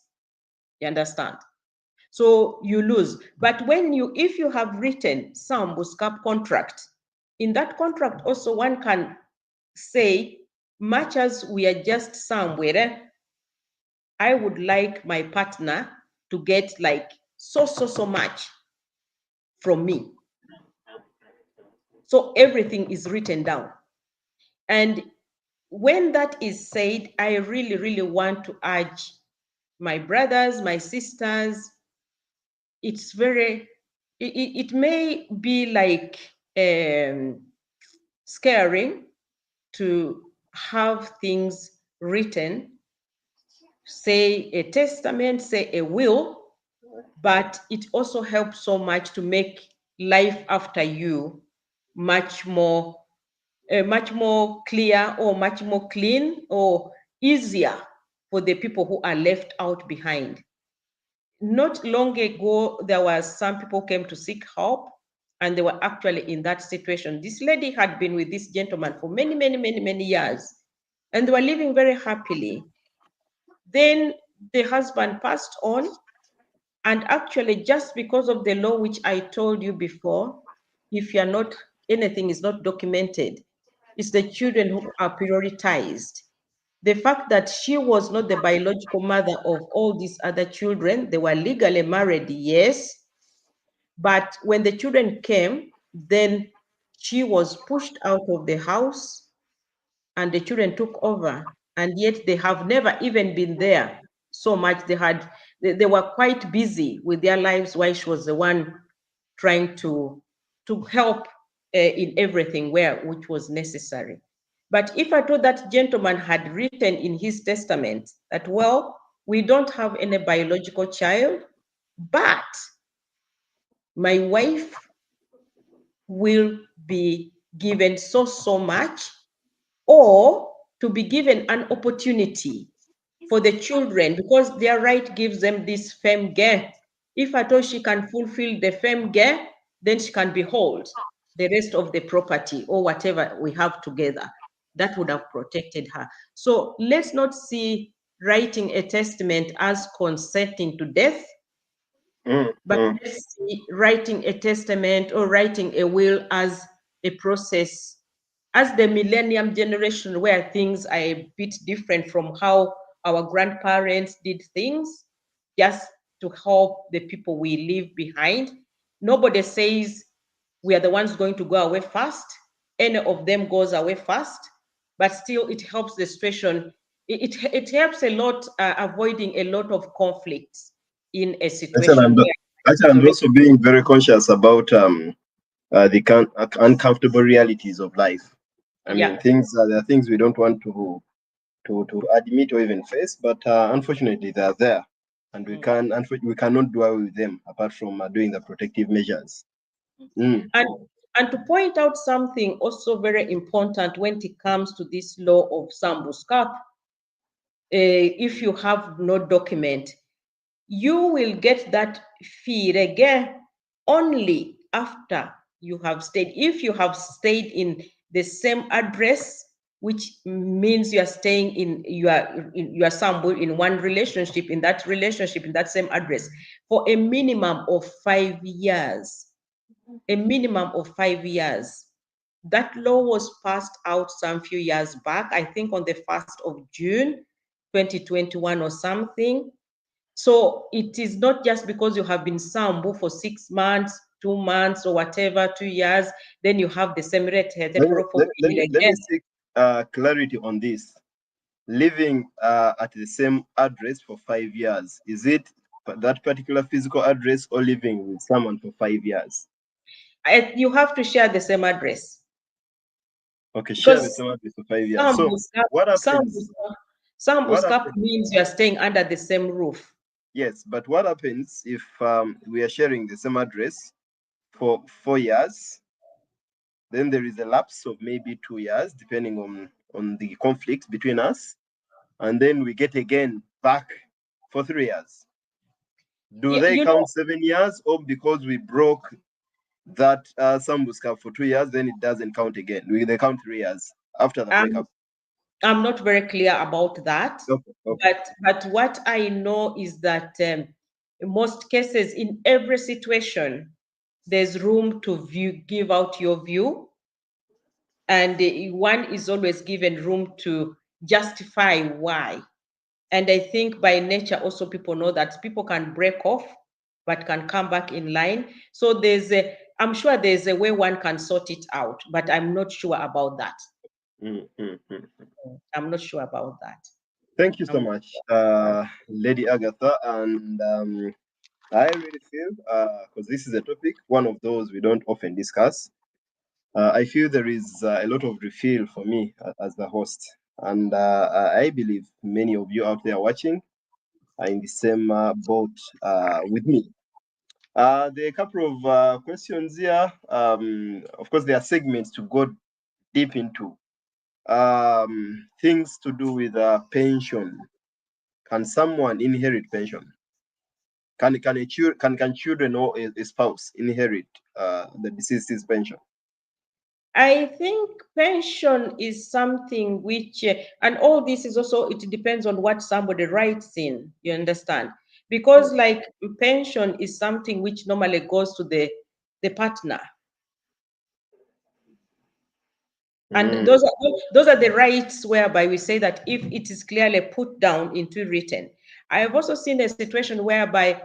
you understand? So you lose. But if you have written some Buskap contract, in that contract also one can say, much as we are just somewhere, I would like my partner to get like so much from me. So everything is written down. And when that is said, I really want to urge my brothers, my sisters, it's very, it may be like scaring to have things written, say a testament, say a will, but it also helps so much to make life after you much more clear, or much more clean, or easier for the people who are left out behind. Not long ago, there was some people came to seek help, and they were actually in that situation. This lady had been with this gentleman for many years, and they were living very happily. Then the husband passed on, and actually, just because of the law which I told you before, if you're not, anything is not documented, it's the children who are prioritized. The fact that she was not the biological mother of all these other children, they were legally married, yes, but when the children came, then she was pushed out of the house and the children took over. And yet they have never even been there so much. They were quite busy with their lives while she was the one trying to help in everything which was necessary. But if I told that gentleman had written in his testament that, well, we don't have any biological child, but my wife will be given so much, or to be given an opportunity for the children, because their right gives them this femme guerre. If at all she can fulfill the femme guerre, then she can behold the rest of the property or whatever we have together. That would have protected her. So let's not see writing a testament as consenting to death, but let's see writing a testament or writing a will as a process, as the millennium generation, where things are a bit different from how our grandparents did things, just to help the people we leave behind. Nobody says we are the ones going to go away first. Any of them goes away first, but still it helps the situation. It helps a lot, avoiding a lot of conflicts in a Actually, situation where I'm already. also being very conscious about the uncomfortable realities of life. I mean, Yeah. there are things we don't want to admit or even face, but unfortunately they are there, and we cannot do away with them apart from doing the protective measures. Mm. And to point out something also very important when it comes to this law of Sambuskap, if you have no document, you will get that fee again only after you have stayed. If you have stayed in the same address, which means you are staying you are somewhere in one relationship, in that same address, for a minimum of 5 years. A minimum of 5 years. That law was passed out some few years back, I think on the 1st of June, 2021 or something. So it is not just because you have been Sambu for 6 months, 2 months, or whatever, 2 years, then you have the same rate Let me again. seek clarity on this. Living at the same address for 5 years, is it that particular physical address, or living with someone for 5 years? You have to share the same address. Okay, share the Because same address for 5 years. So what happens? What Sambuskap happens? means you are staying under the same roof. Yes, but what happens if we are sharing the same address for 4 years? Then there is a lapse of maybe 2 years, depending on the conflict between us, and then we get again back for 3 years. Do Yeah, they count 7 years, or because we broke that Sambuska for 2 years, then it doesn't count again? They count 3 years after the breakup. I'm not very clear about that, Okay, okay. but what I know is that in most cases, in every situation, there's room to give out your view, and one is always given room to justify why. And I think by nature also people know that people can break off, but can come back in line. So I'm sure there's a way one can sort it out, but I'm not sure about that. Mm, mm, mm. I'm not sure about that. Thank you so I'm not much, sure. Lady Agatha. And I really feel, because this is a topic, one of those we don't often discuss, I feel there is a lot of refill for me as the host. And I believe many of you out there watching are in the same boat with me. There are a couple of questions here. Of course, there are segments to go deep into. Things to do with pension. Can someone inherit pension? Can children or a spouse inherit the deceased's pension? I think pension is something which, and all this is also, it depends on what somebody writes in, you understand? Because like pension is something which normally goes to the partner. And Mm, those are the rights whereby we say that if it is clearly put down into written. I have also seen a situation whereby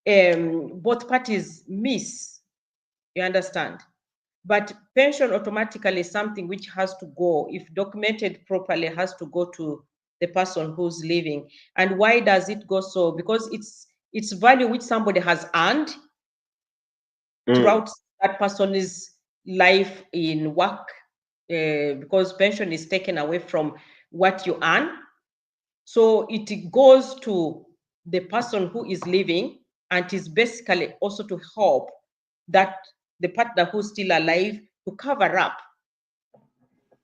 both parties miss, you understand? But pension automatically is something which has to go, if documented properly, has to go to the person who's living. And why does it go so? Because it's value which somebody has earned mm. throughout that person's life in work, because pension is taken away from what you earn. So it goes to the person who is living, and it is basically also to help that the partner who's still alive to cover up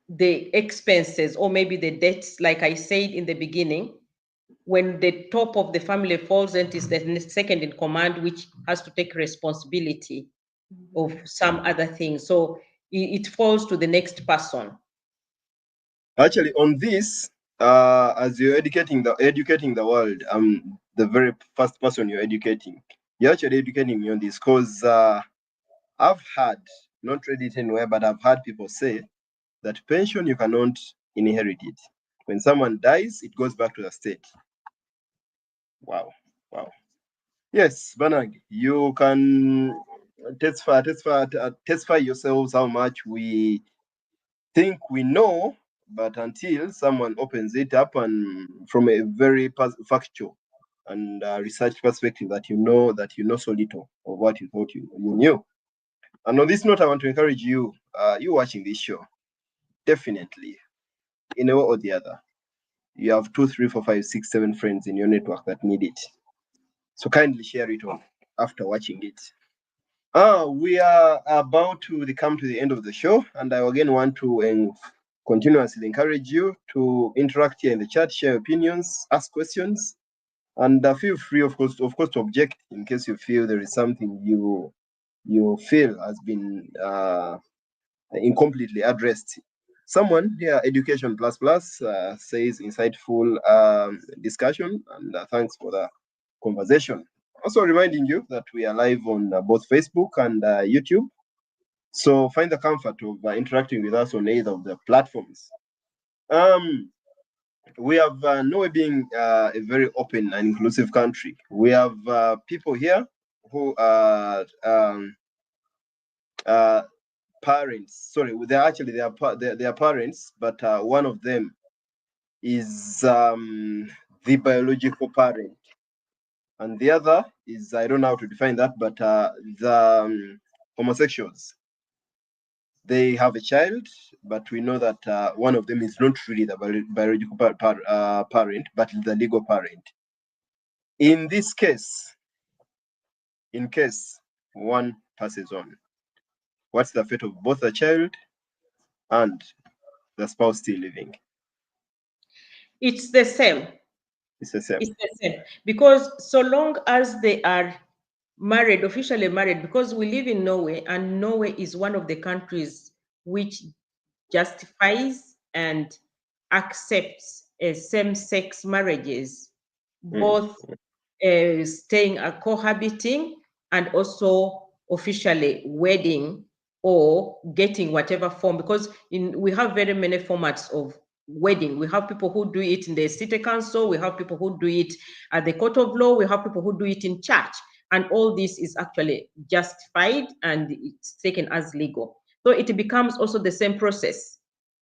the expenses or maybe the debts, like I said in the beginning. When the top of the family falls, and is the second in command, which has to take responsibility of some other things. So it falls to the next person. Actually, on this, as you're educating the world, I'm the very first person you're educating. You're actually educating me on this because I've had, not read it anywhere, but I've had people say that pension you cannot inherit it. When someone dies, it goes back to the state. Wow, wow. Yes, Banag, you can testify yourselves how much we think we know, but until someone opens it up and from a very factual and research perspective that you know so little of what you thought you knew. And on this note, I want to encourage you, you watching this show, definitely, in a way or the other, you have 2, 3, 4, 5, 6, 7 friends in your network that need it. So kindly share it on after watching it. We are about to come to the end of the show, and I again want to continuously encourage you to interact here in the chat, share opinions, ask questions, and feel free, of course, to object in case you feel there is something you feel has been incompletely addressed. Someone here, Education Plus Plus, says insightful discussion, and thanks for the conversation. Also reminding you that we are live on both Facebook and YouTube. So find the comfort of interacting with us on either of the platforms. We have Norway being a very open and inclusive country. We have people here who are parents. Sorry, they are parents, but one of them is the biological parent, and the other is, I don't know how to define that, but the homosexuals. They have a child, but we know that one of them is not really the biological parent, but the legal parent. In this case, in case one passes on, what's the fate of both the child and the spouse still living? It's the same. It's the same. It's the same. Because so long as they are married, officially married, because we live in Norway, and Norway is one of the countries which justifies and accepts same-sex marriages, both staying cohabiting and also officially wedding or getting whatever form, because we have very many formats of wedding. We have people who do it in the city council, we have people who do it at the court of law, we have people who do it in church, and all this is actually justified and it's taken as legal. So it becomes also the same process.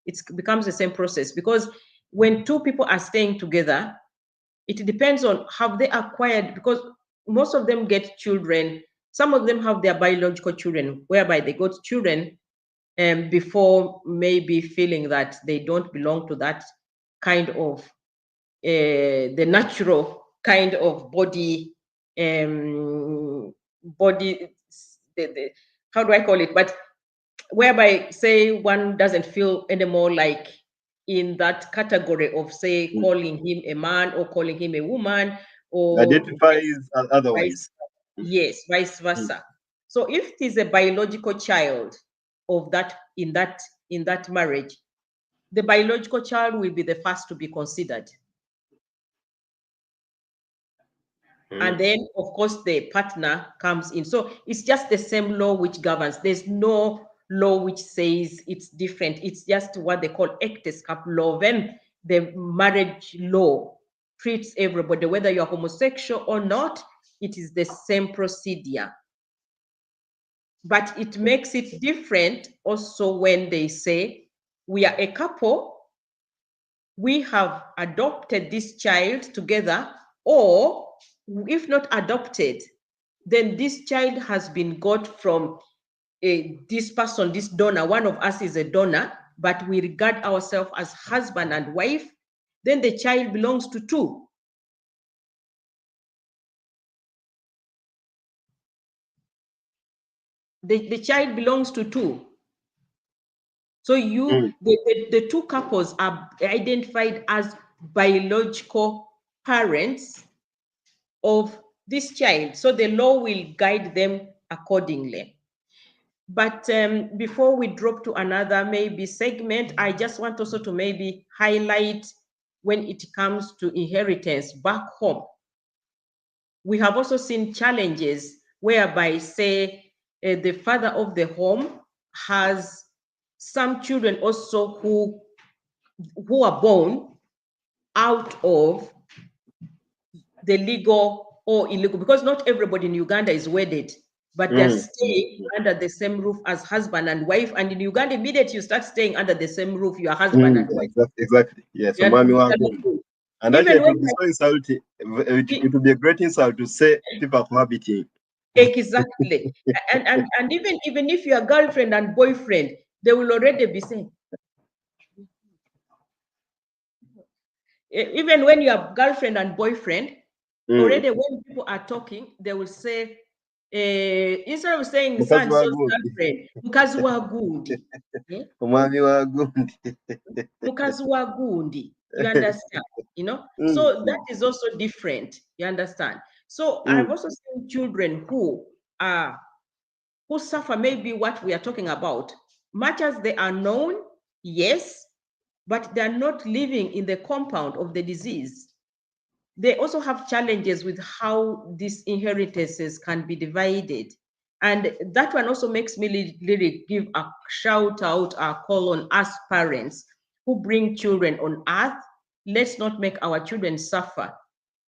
It becomes the same process because when two people are staying together, it depends on have they acquired, because most of them get children. Some of them have their biological children, whereby they got children before maybe feeling that they don't belong to that kind of the natural kind of body, body, how do I call it? But whereby, say, one doesn't feel anymore like in that category of, say, calling him a man or calling him a woman, or identifies otherwise. Yes, vice versa. So if it is a biological child of that in that marriage, the biological child will be the first to be considered. And then, of course, the partner comes in. So it's just the same law which governs. There's no law which says it's different. It's just what they call actus cap law. When the marriage law treats everybody, whether you're homosexual or not, it is the same procedure. But it makes it different also when they say, we are a couple, we have adopted this child together, or if not adopted, then this child has been got from this person, this donor. One of us is a donor, but we regard ourselves as husband and wife. Then the child belongs to two. The child belongs to two. So the two couples are identified as biological parents of this child. So the law will guide them accordingly. But before we drop to another maybe segment, I just want also to maybe highlight when it comes to inheritance back home. We have also seen challenges whereby, say, the father of the home has some children also who are born out of the legal or illegal, because not everybody in Uganda is wedded, but they're staying under the same roof as husband and wife. And in Uganda, immediately you start staying under the same roof, your husband and wife. Exactly. Yes. And actually, it would be so insulting. It would be a great insult to say people are cohabiting. Exactly. and even if you're girlfriend and boyfriend, they will already be saying, even when you have girlfriend and boyfriend, already when people are talking, they will say, instead of saying son, so girlfriend, mukazi wa gundi. Mukazi wa gundi. You understand? You know? So that is also different. You understand? So I've also seen children who suffer maybe what we are talking about. Much as they are known, yes, but they're not living in the compound of the disease. They also have challenges with how these inheritances can be divided. And that one also makes me really give a shout out, a call on us parents who bring children on earth. Let's not make our children suffer.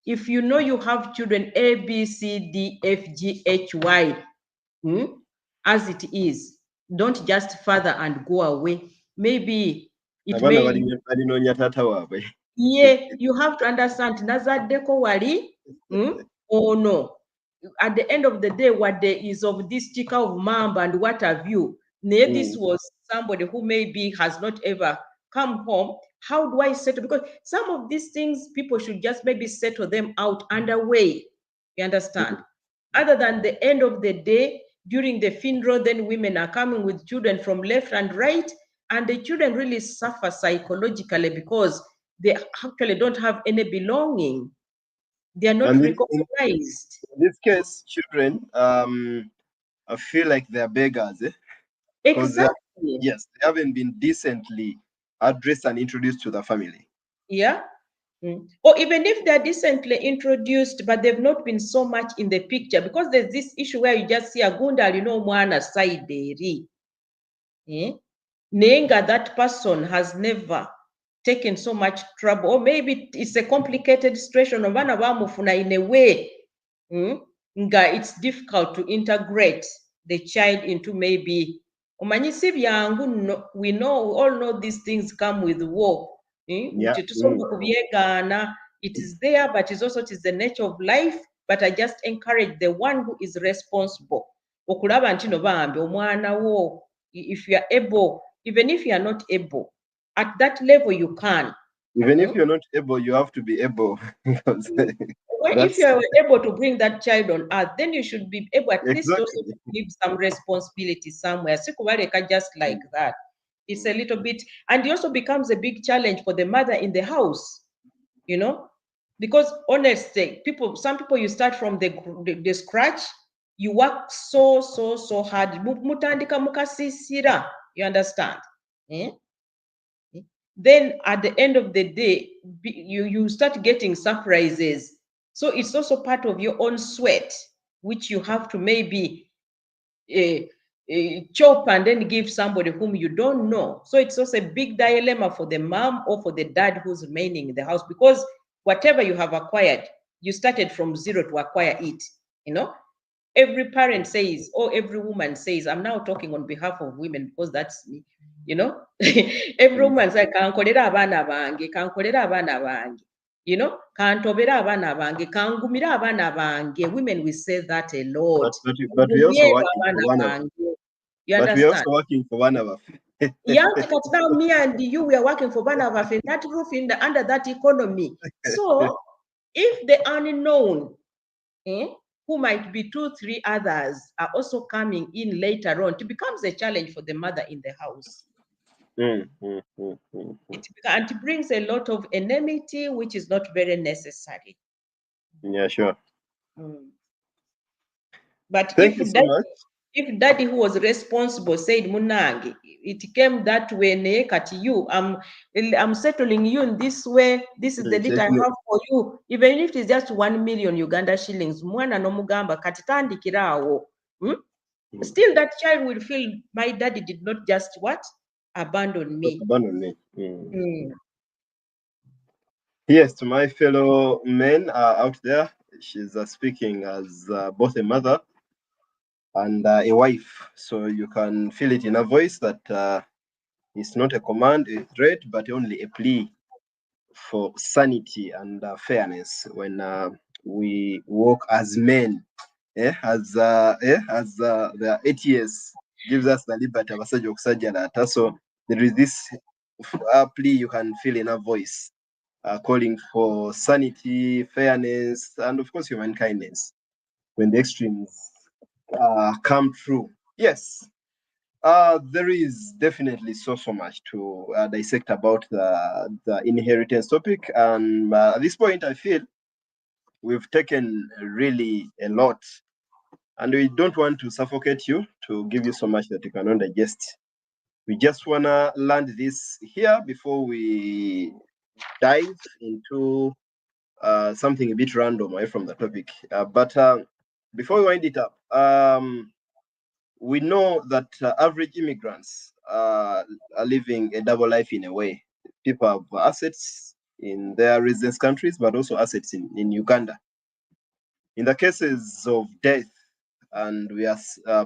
If you know you have children A, B, C, D, F, G, H, Y, as it is, don't just father and go away. Maybe it may. Yeah, you have to understand. Nazaddeko wali, or no. At the end of the day, what there is of this chica of mamba and what have you, this was somebody who maybe has not ever come home. How do I settle? Because some of these things, people should just maybe settle them out underway. You understand? Other than the end of the day, during the funeral, then women are coming with children from left and right, and the children really suffer psychologically because they actually don't have any belonging. They are not recognized. In this case, children, I feel like they're beggars. Because exactly. they haven't been decently addressed and introduced to the family. Yeah. Or even if they're decently introduced, but they've not been so much in the picture, because there's this issue where you just see a gunda, mwana side eri. Nenga, that person has never taken so much trouble, or maybe it's a complicated situation of in a way it's difficult to integrate the child into maybe we all know these things come with war. Yeah. It is there, but it is the nature of life. But I just encourage the one who is responsible okulaba nti no bambi omwana wo, if you are able, even if you are not able, at that level you can. Even if you're not able, you have to be able. If you are able to bring that child on earth, then you should be able at least also to give some responsibility somewhere. Just like that. It's a little bit, and it also becomes a big challenge for the mother in the house, because honestly, some people you start from the scratch, you work so hard. Mutandika mukasisira, you understand? Then at the end of the day, you start getting surprises. So it's also part of your own sweat, which you have to maybe chop and then give somebody whom you don't know. So it's also a big dilemma for the mom or for the dad who's remaining in the house, because whatever you have acquired, you started from zero to acquire it. Every parent says, or every woman says, I'm now talking on behalf of women because that's me, every woman says, kankolera abaana bange, kankolera abaana bange, kantobera abaana bange, kangumira abaana bange. Women will say that a lot. But we also working for one of. You but understand? we also working for one of us. Yeah, because now me and you, we are working for one of us in that roof under that economy. So if the unknown, who might be 2-3 others, are also coming in later on, it becomes a challenge for the mother in the house. It brings a lot of enmity, which is not very necessary. Yeah, sure. But Thank you so much. If daddy who was responsible said, Munangi, it came that way, I'm settling you in this way. This is the debt I have for you. Even if it's just 1 million Uganda shillings, mwana no mugamba katitandikirawo. Still that child will feel my daddy did not just what? Abandon me. Yes, to my fellow men out there, she's speaking as both a mother and a wife. So you can feel it in her voice that it's not a command, a threat, but only a plea for sanity and fairness when we walk as men. As the ATS gives us the liberty of a so there is this plea you can feel in her voice, calling for sanity, fairness, and of course human kindness when the extremes come true. Yes, there is definitely so much to dissect about the inheritance topic, and at this point I feel we've taken really a lot, and we don't want to suffocate you to give you so much that you cannot digest. We just want to land this here before we dive into something a bit random away from the topic. But before we wind it up, we know that average immigrants are living a double life in a way. People have assets in their residence countries, but also assets in Uganda. In the cases of death, and we are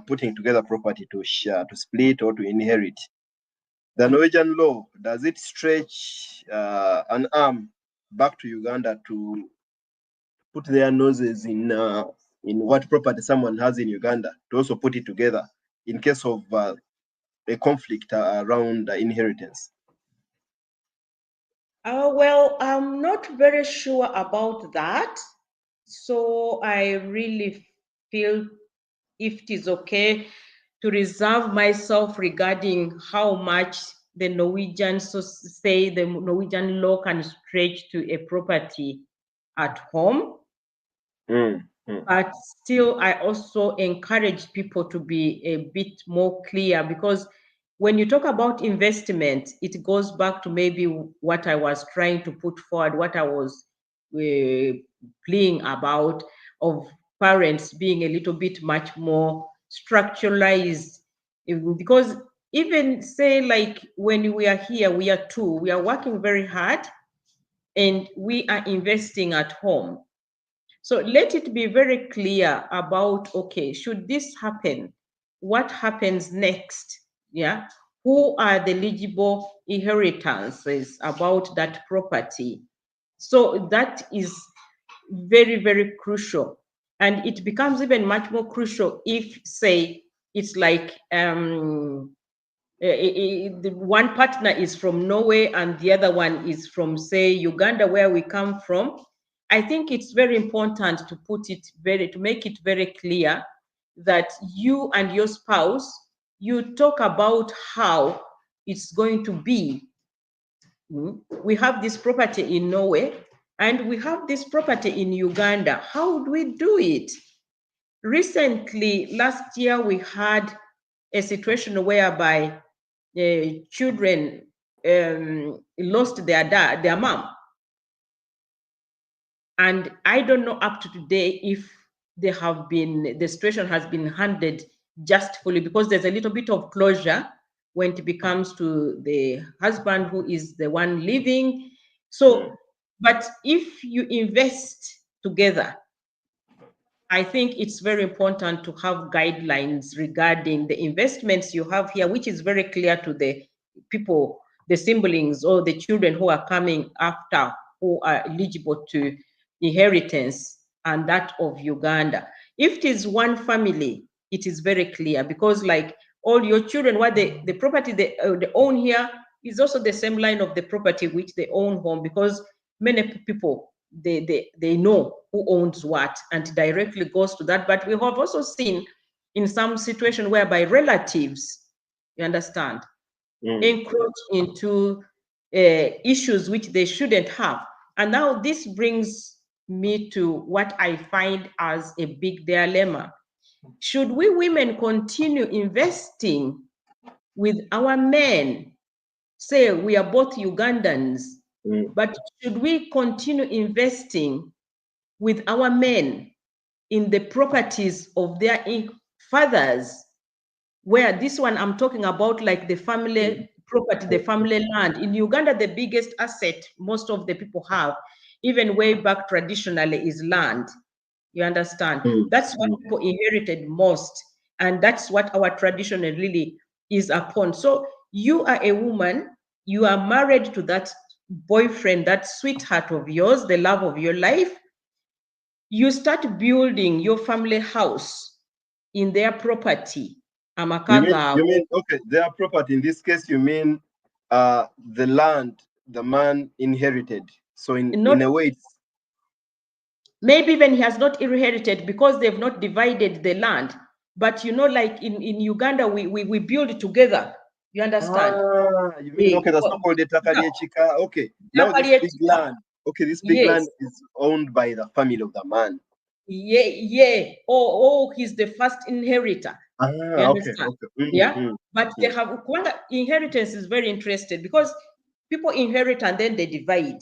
putting together property to share, to split, or to inherit, the Norwegian law, does it stretch an arm back to Uganda to put their noses in what property someone has in Uganda, to also put it together in case of a conflict around inheritance? Well, I'm not very sure about that. So I really feel if it is okay to reserve myself regarding how much the Norwegian, so say the Norwegian law can stretch to a property at home. But still, I also encourage people to be a bit more clear, because when you talk about investment, it goes back to maybe what I was trying to put forward, what I was playing about, of parents being a little bit much more structuralized. Because even say like when we are here, we are two, we are working very hard and we are investing at home. So let it be very clear about, okay, should this happen, what happens next? Yeah. Who are the eligible inheritances about that property? So that is very, very crucial. And it becomes even much more crucial if, say, it's like the one partner is from Norway and the other one is from, say, Uganda, where we come from. I think it's very important to to make it very clear that you and your spouse, you talk about how it's going to be. We have this property in Norway and we have this property in Uganda. How do we do it? Recently, last year, we had a situation whereby children lost their mom. And I don't know up to today if the situation has been handled justly, because there's a little bit of closure when it becomes to the husband who is the one living. So, but if you invest together, I think it's very important to have guidelines regarding the investments you have here, which is very clear to the people, the siblings or the children who are coming after, who are eligible to inheritance, and that of Uganda. If it is one family, it is very clear, because like all your children, what the property they own here is also the same line of the property which they own home, because many people, they know who owns what and directly goes to that. But we have also seen in some situation whereby relatives, you understand, encroach into issues which they shouldn't have. And now this brings me to what I find as a big dilemma. Should we women continue investing with our men? Say we are both Ugandans, but should we continue investing with our men in the properties of their fathers, where this one I'm talking about, like the family property, the family land. In Uganda, the biggest asset most of the people have, even way back traditionally, is land. You understand? That's what people inherited most. And that's what our tradition really is upon. So you are a woman, you are married to that boyfriend, that sweetheart of yours, the love of your life. You start building your family house in their property. You mean, okay, their property. In this case, you mean the land the man inherited. So in a way, it's... Maybe even he has not inherited because they've not divided the land. But you know, like in Uganda, we build together. You understand? You mean, okay, the so-called Chika. Okay, now this big land. Okay, this big land is owned by the family of the man. Yeah. Oh, he's the first inheritor. You understand? Okay. Yeah. But they have inheritance is very interesting, because people inherit and then they divide.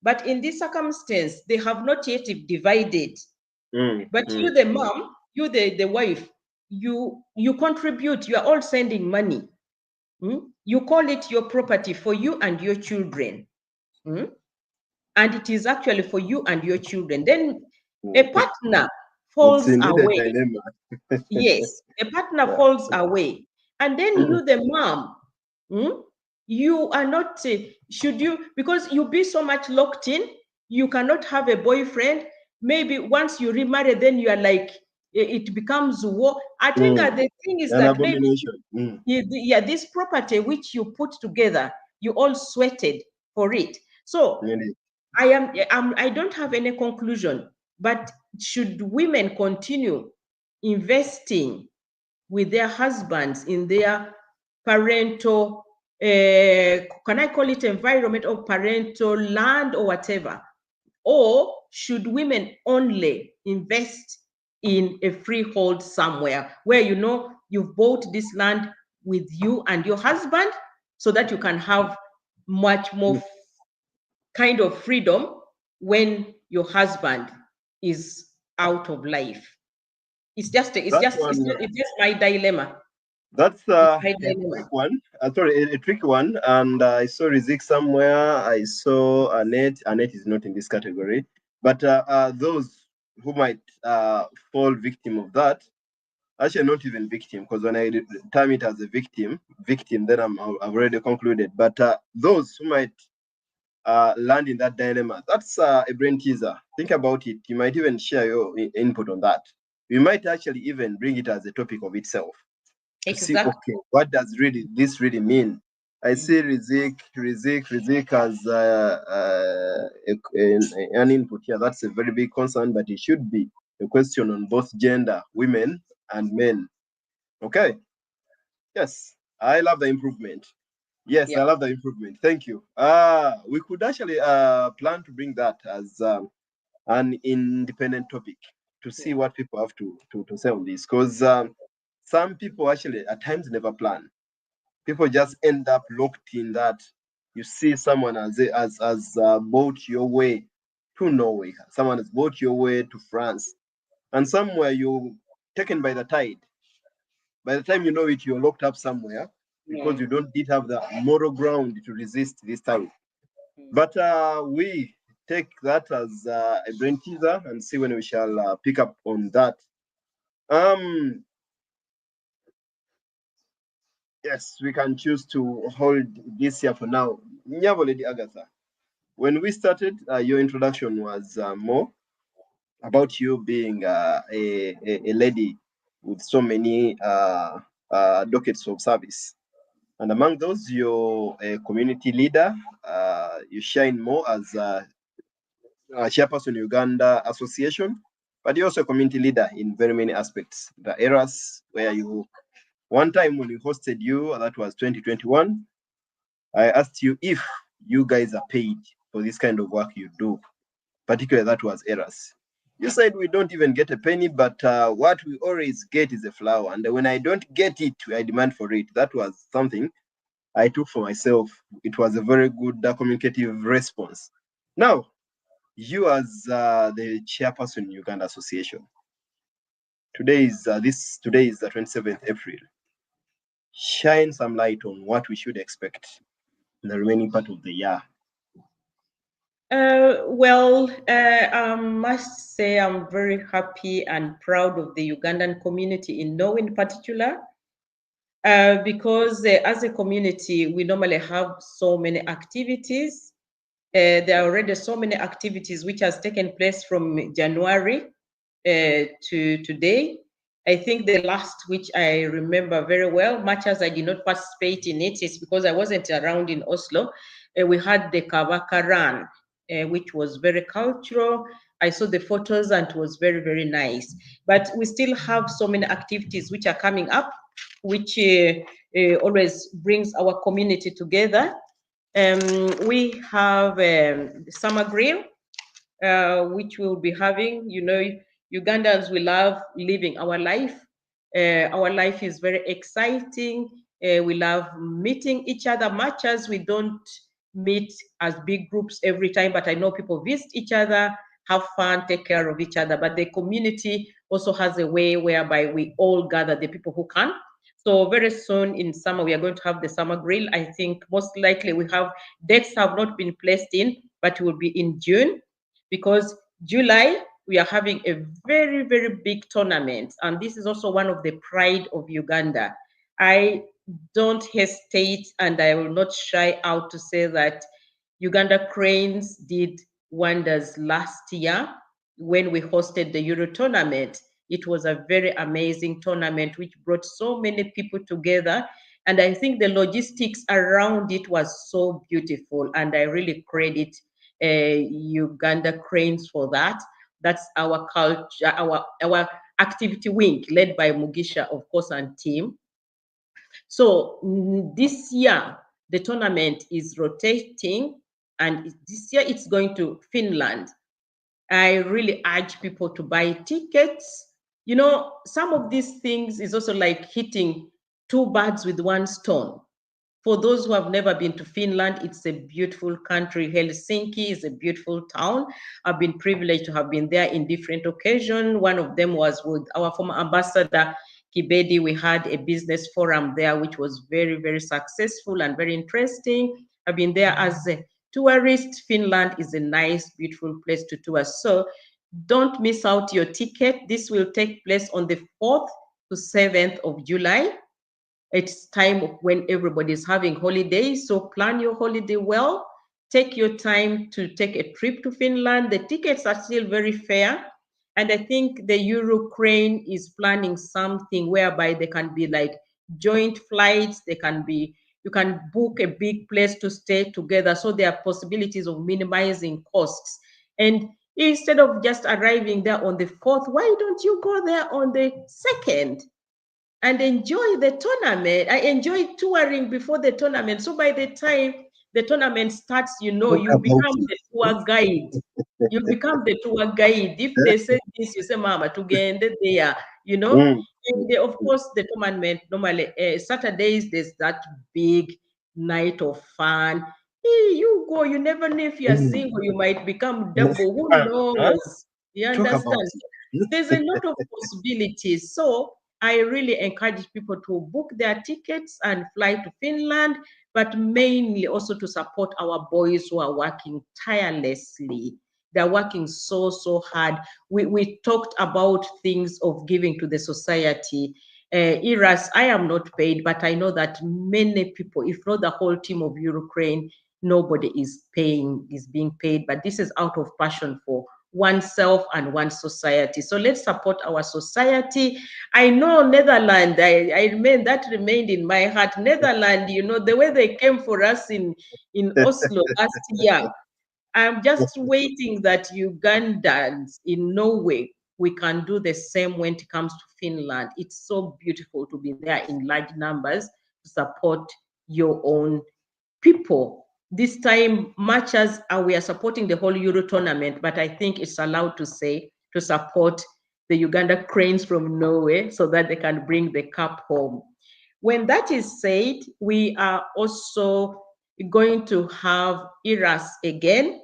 But in this circumstance, they have not yet divided. But you, the mom, you, the wife, you contribute. You are all sending money. You call it your property for you and your children. And it is actually for you and your children. Then a partner falls away. Yes, a partner falls away. And then you, the mom, you are not, should you, because you be so much locked in, you cannot have a boyfriend. Maybe once you remarry, then you are like, it becomes war. I think the thing is that maybe, this property which you put together, you all sweated for it. So I don't have any conclusion, but should women continue investing with their husbands in their parental, can I call it environment, or parental land or whatever? Or should women only invest in a freehold somewhere where, you've bought this land, with you and your husband, so that you can have much more kind of freedom when your husband is out of life. It's just That one, it's just my dilemma. that's It's my a quick dilemma. one. Sorry, a tricky one. And I saw Rizik somewhere. I saw Annette. Annette is not in this category. But those who might fall victim of that, actually not even victim, because when I term it as a victim, then I've already concluded. But those who might land in that dilemma, that's a brain teaser. Think about it. You might even share your input on that. We might actually even bring it as a topic of itself to see, Exactly. okay, what does this really mean? I see Rizik as an input here. That's a very big concern, but it should be a question on both gender, women and men. Okay. Yes, I love the improvement. Yes, I Yeah. love the improvement. Thank you. We could actually plan to bring that as an independent topic to see Yeah. what people have to say on this, because some people actually at times never plan. People just end up locked in that. You see someone as bought your way to Norway, someone has bought your way to France, and somewhere you taken by the tide. By the time you know it, you're locked up somewhere because you did have the moral ground to resist this time. But we take that as a brain teaser and see when we shall pick up on that. Um, yes, we can choose to hold this here for now. Nyabo Lady Agatha, when we started, your introduction was more about you being a lady with so many dockets of service. And among those, you're a community leader. You shine more as chairperson Uganda Association, but you're also a community leader in very many aspects. The eras where you, one time when we hosted you, that was 2021, I asked you if you guys are paid for this kind of work you do, particularly that was eras. You said we don't even get a penny, but what we always get is a flower. And when I don't get it, I demand for it. That was something I took for myself. It was a very good communicative response. Now, you as the chairperson in Uganda Association, today is the 27th April. Shine some light on what we should expect in the remaining part of the year. Well, I must say I'm very happy and proud of the Ugandan community in Norway in particular, because as a community, we normally have so many activities. There are already so many activities which has taken place from January to today. I think the last which I remember very well, much as I did not participate in it, is because I wasn't around in Oslo. We had the Kavaka Run, which was very cultural. I saw the photos and it was very, very nice. But we still have so many activities which are coming up, which always brings our community together. We have summer grill, which we'll be having. You know, Ugandans, we love living our life. Our life is very exciting. We love meeting each other, much as we don't meet as big groups every time, but I know people visit each other, have fun, take care of each other. But the community also has a way whereby we all gather, the people who can. So very soon in summer, we are going to have the summer grill. I think most likely we have dates have not been placed in, but it will be in June, because July we are having a very, very big tournament. And this is also one of the pride of Uganda. I don't hesitate and I will not shy out to say that Uganda Cranes did wonders last year when we hosted the Euro tournament. It was a very amazing tournament which brought so many people together. And I think the logistics around it was so beautiful. And I really credit Uganda Cranes for that. That's our culture, our activity wing led by Mugisha, of course, and team. So this year, the tournament is rotating, and this year it's going to Finland. I really urge people to buy tickets. You know, some of these things is also like hitting two birds with one stone. For those who have never been to Finland, it's a beautiful country. Helsinki is a beautiful town. I've been privileged to have been there in different occasions. One of them was with our former ambassador, Kibedi. We had a business forum there, which was very, very successful and very interesting. I've been there as a tourist. Finland is a nice, beautiful place to tour. So don't miss out your ticket. This will take place on the 4th to 7th of July. It's time when everybody is having holidays, so plan your holiday well. Take your time to take a trip to Finland. The tickets are still very fair. And I think the Ukraine is planning something whereby they can be like joint flights. They can be, you can book a big place to stay together. So there are possibilities of minimizing costs. And instead of just arriving there on the 4th, why don't you go there on the 2nd? And enjoy the tournament. I enjoy touring before the tournament. So by the time the tournament starts, you know, Talk you about become the tour guide. You become the tour guide. If they say this, you say, Mama, to get there, you know. Mm. And of course, the tournament, normally, Saturdays, there's that big night of fun. You go, you never know if you're Mm. single, you might become double. Who Huh? knows? You Talk about understand? it. There's a lot of possibilities. So I really encourage people to book their tickets and fly to Finland, but mainly also to support our boys who are working tirelessly. They're working so, so hard. We talked about things of giving to the society. Iras, I am not paid, but I know that many people, if not the whole team of Ukraine, nobody is being paid. But this is out of passion for oneself and one society. So let's support our society. I know Netherlands, that remained in my heart. Netherlands, you know, the way they came for us in Oslo last year. I'm just waiting that Ugandans in Norway, we can do the same when it comes to Finland. It's so beautiful to be there in large numbers to support your own people. This time, much as we are supporting the whole Euro tournament, but I think it's allowed to say to support the Uganda Cranes from Norway so that they can bring the cup home. When that is said, we are also going to have IRAS again.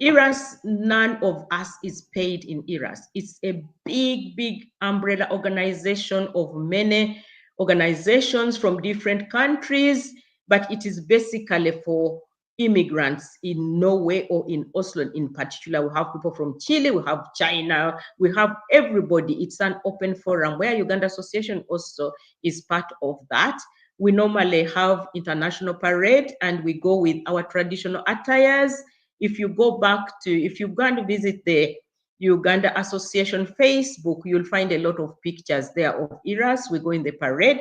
IRAS, none of us is paid in IRAS. It's a big, big umbrella organization of many organizations from different countries, but it is basically for immigrants in Norway or in Oslo in particular. We have people from Chile, we have China, we have everybody. It's an open forum where Uganda Association also is part of that. We normally have international parade and we go with our traditional attires. If you go and visit the Uganda Association Facebook, you'll find a lot of pictures there of IRAS. We go in the parade.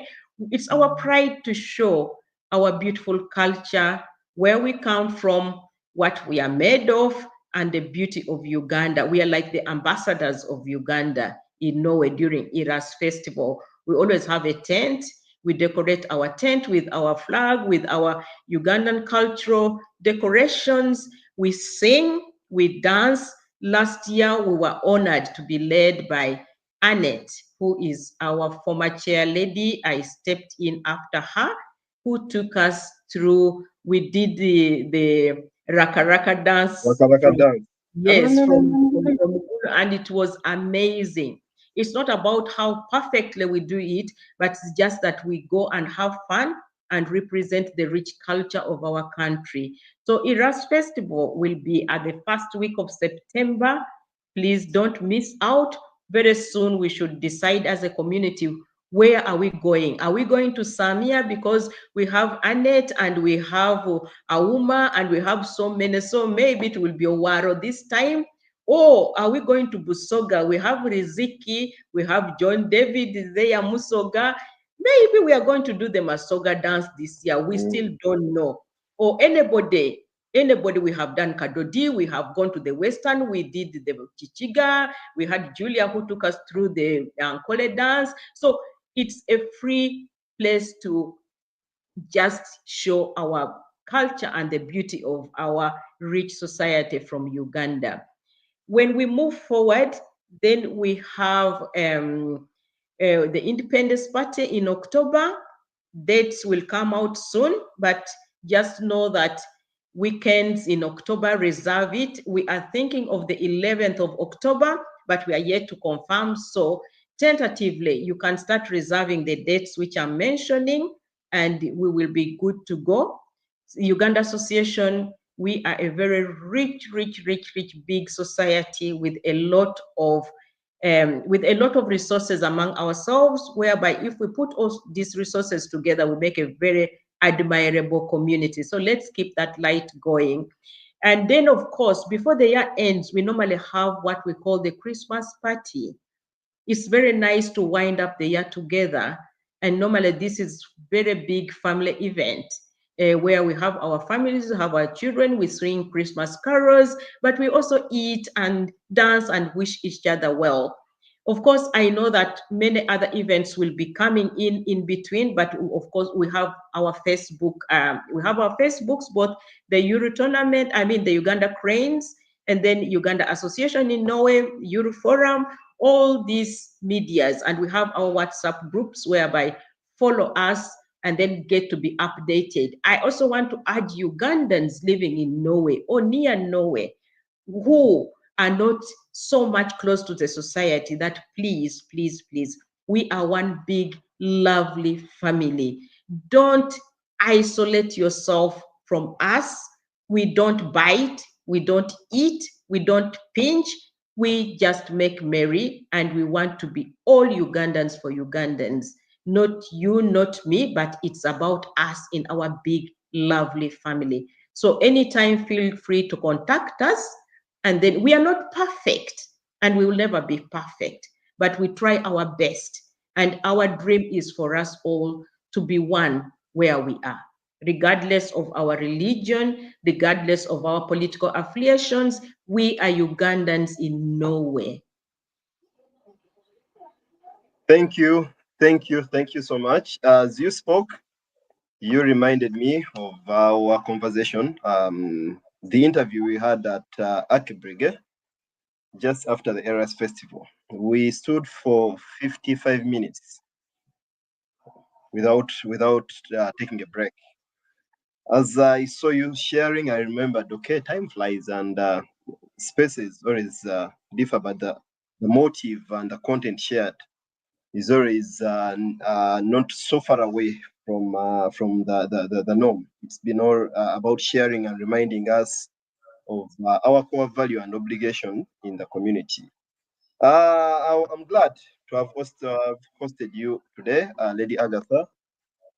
It's our pride to show our beautiful culture, where we come from, what we are made of, and the beauty of Uganda. We are like the ambassadors of Uganda in Norway during IRAS festival. We always have a tent. We decorate our tent with our flag, with our Ugandan cultural decorations. We sing, we dance. Last year, we were honored to be led by Annette, who is our former chair lady. I stepped in after her, who took us through. We did the Raka Raka dance. Waka waka dance. Yes, and it was amazing. It's not about how perfectly we do it, but it's just that we go and have fun and represent the rich culture of our country. So IRAS Festival will be at the first week of September. Please don't miss out. Very soon we should decide as a community, where are we going? Are we going to Samia because we have Annette and we have Auma and we have so many, so maybe it will be Owaro this time? Or are we going to Busoga? We have Riziki, we have John David there, Musoga. Maybe we are going to do the Masoga dance this year. We still don't know. Or anybody, we have done Kadodi, we have gone to the Western, we did the Chichiga, we had Julia who took us through the Ankole dance. So it's a free place to just show our culture and the beauty of our rich society from Uganda. When we move forward, then we have the Independence Party in October. Dates will come out soon, but just know that weekends in October, reserve it. We are thinking of the 11th of October, but we are yet to confirm. So tentatively, you can start reserving the dates which I'm mentioning, and we will be good to go. Uganda Association, we are a very rich, big society with a lot of resources among ourselves, whereby if we put all these resources together, we make a very admirable community. So let's keep that light going. And then, of course, before the year ends, we normally have what we call the Christmas party. It's very nice to wind up the year together. And normally this is very big family event where we have our families, have our children, we sing Christmas carols, but we also eat and dance and wish each other well. Of course, I know that many other events will be coming in between, but of course we have our Facebook, Facebooks, both the Euro tournament, the Uganda Cranes, and then Uganda Association in Norway, Euro Forum, all these medias, and we have our WhatsApp groups whereby follow us and then get to be updated. I also want to urge Ugandans living in Norway or near Norway who are not so much close to the society that please, we are one big, lovely family. Don't isolate yourself from us. We don't bite, we don't eat, we don't pinch. We just make merry, and we want to be all Ugandans for Ugandans. Not you, not me, but it's about us in our big, lovely family. So anytime, feel free to contact us. And then we are not perfect, and we will never be perfect, but we try our best. And our dream is for us all to be one where we are, regardless of our religion, regardless of our political affiliations. We are Ugandans in Norway. Thank you so much. As you spoke, you reminded me of our conversation, the interview we had at Akebrege just after the Eras Festival. We stood for 55 minutes without taking a break. As I saw you sharing, I remembered, okay, time flies and spaces always differ, but the motive and the content shared is always not so far away from the norm. It's been all about sharing and reminding us of our core value and obligation in the community. I'm glad to have hosted you today, Lady Agatha.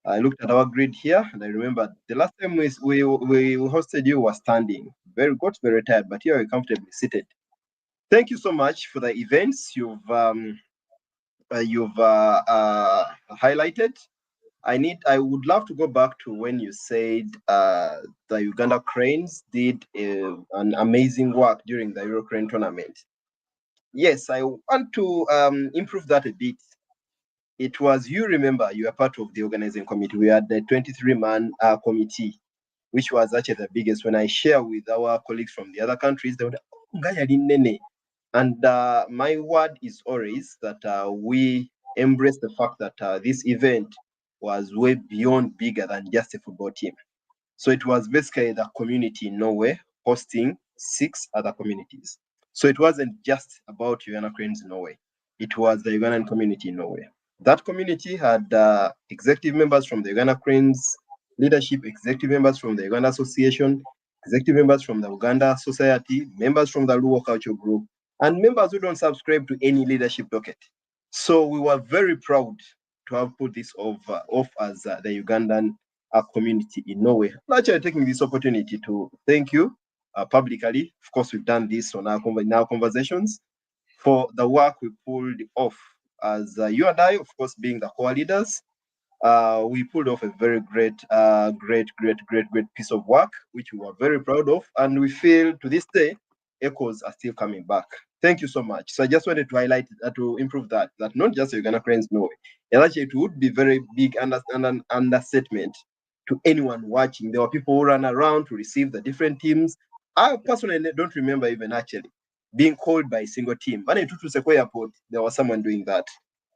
I looked at our grid here and I remember the last time we hosted you was standing. Got very tired, but here you're comfortably seated. Thank you so much for the events you've highlighted. I would love to go back to when you said the Uganda Cranes did an amazing work during the Euro Crane tournament. Yes, I want to improve that a bit. It was, you remember, you were part of the organizing committee. We had the 23-man committee, which was actually the biggest. When I share with our colleagues from the other countries, they would, and my word is always that we embrace the fact that this event was way beyond bigger than just a football team. So it was basically the community in Norway hosting 6 other communities. So it wasn't just about Uganda Cranes in Norway. It was the Ugandan community in Norway. That community had executive members from the Uganda Cranes leadership, executive members from the Uganda Association, executive members from the Uganda Society, members from the Luo Culture Group, and members who don't subscribe to any leadership docket. So we were very proud to have put this off as the Ugandan community in Norway. I'm actually taking this opportunity to thank you publicly. Of course, we've done this on in our conversations for the work we pulled off as you and I, of course, being the core leaders. We pulled off a very great piece of work, which we were very proud of, and we feel to this day echoes are still coming back. Thank you so much. So I just wanted to highlight to improve that not just Uganda Cranes know it. Actually, it would be very big an understatement to anyone watching. There were people who ran around to receive the different teams. I personally don't remember even actually being called by a single team. But in Tutu Seko Airport, there was someone doing that.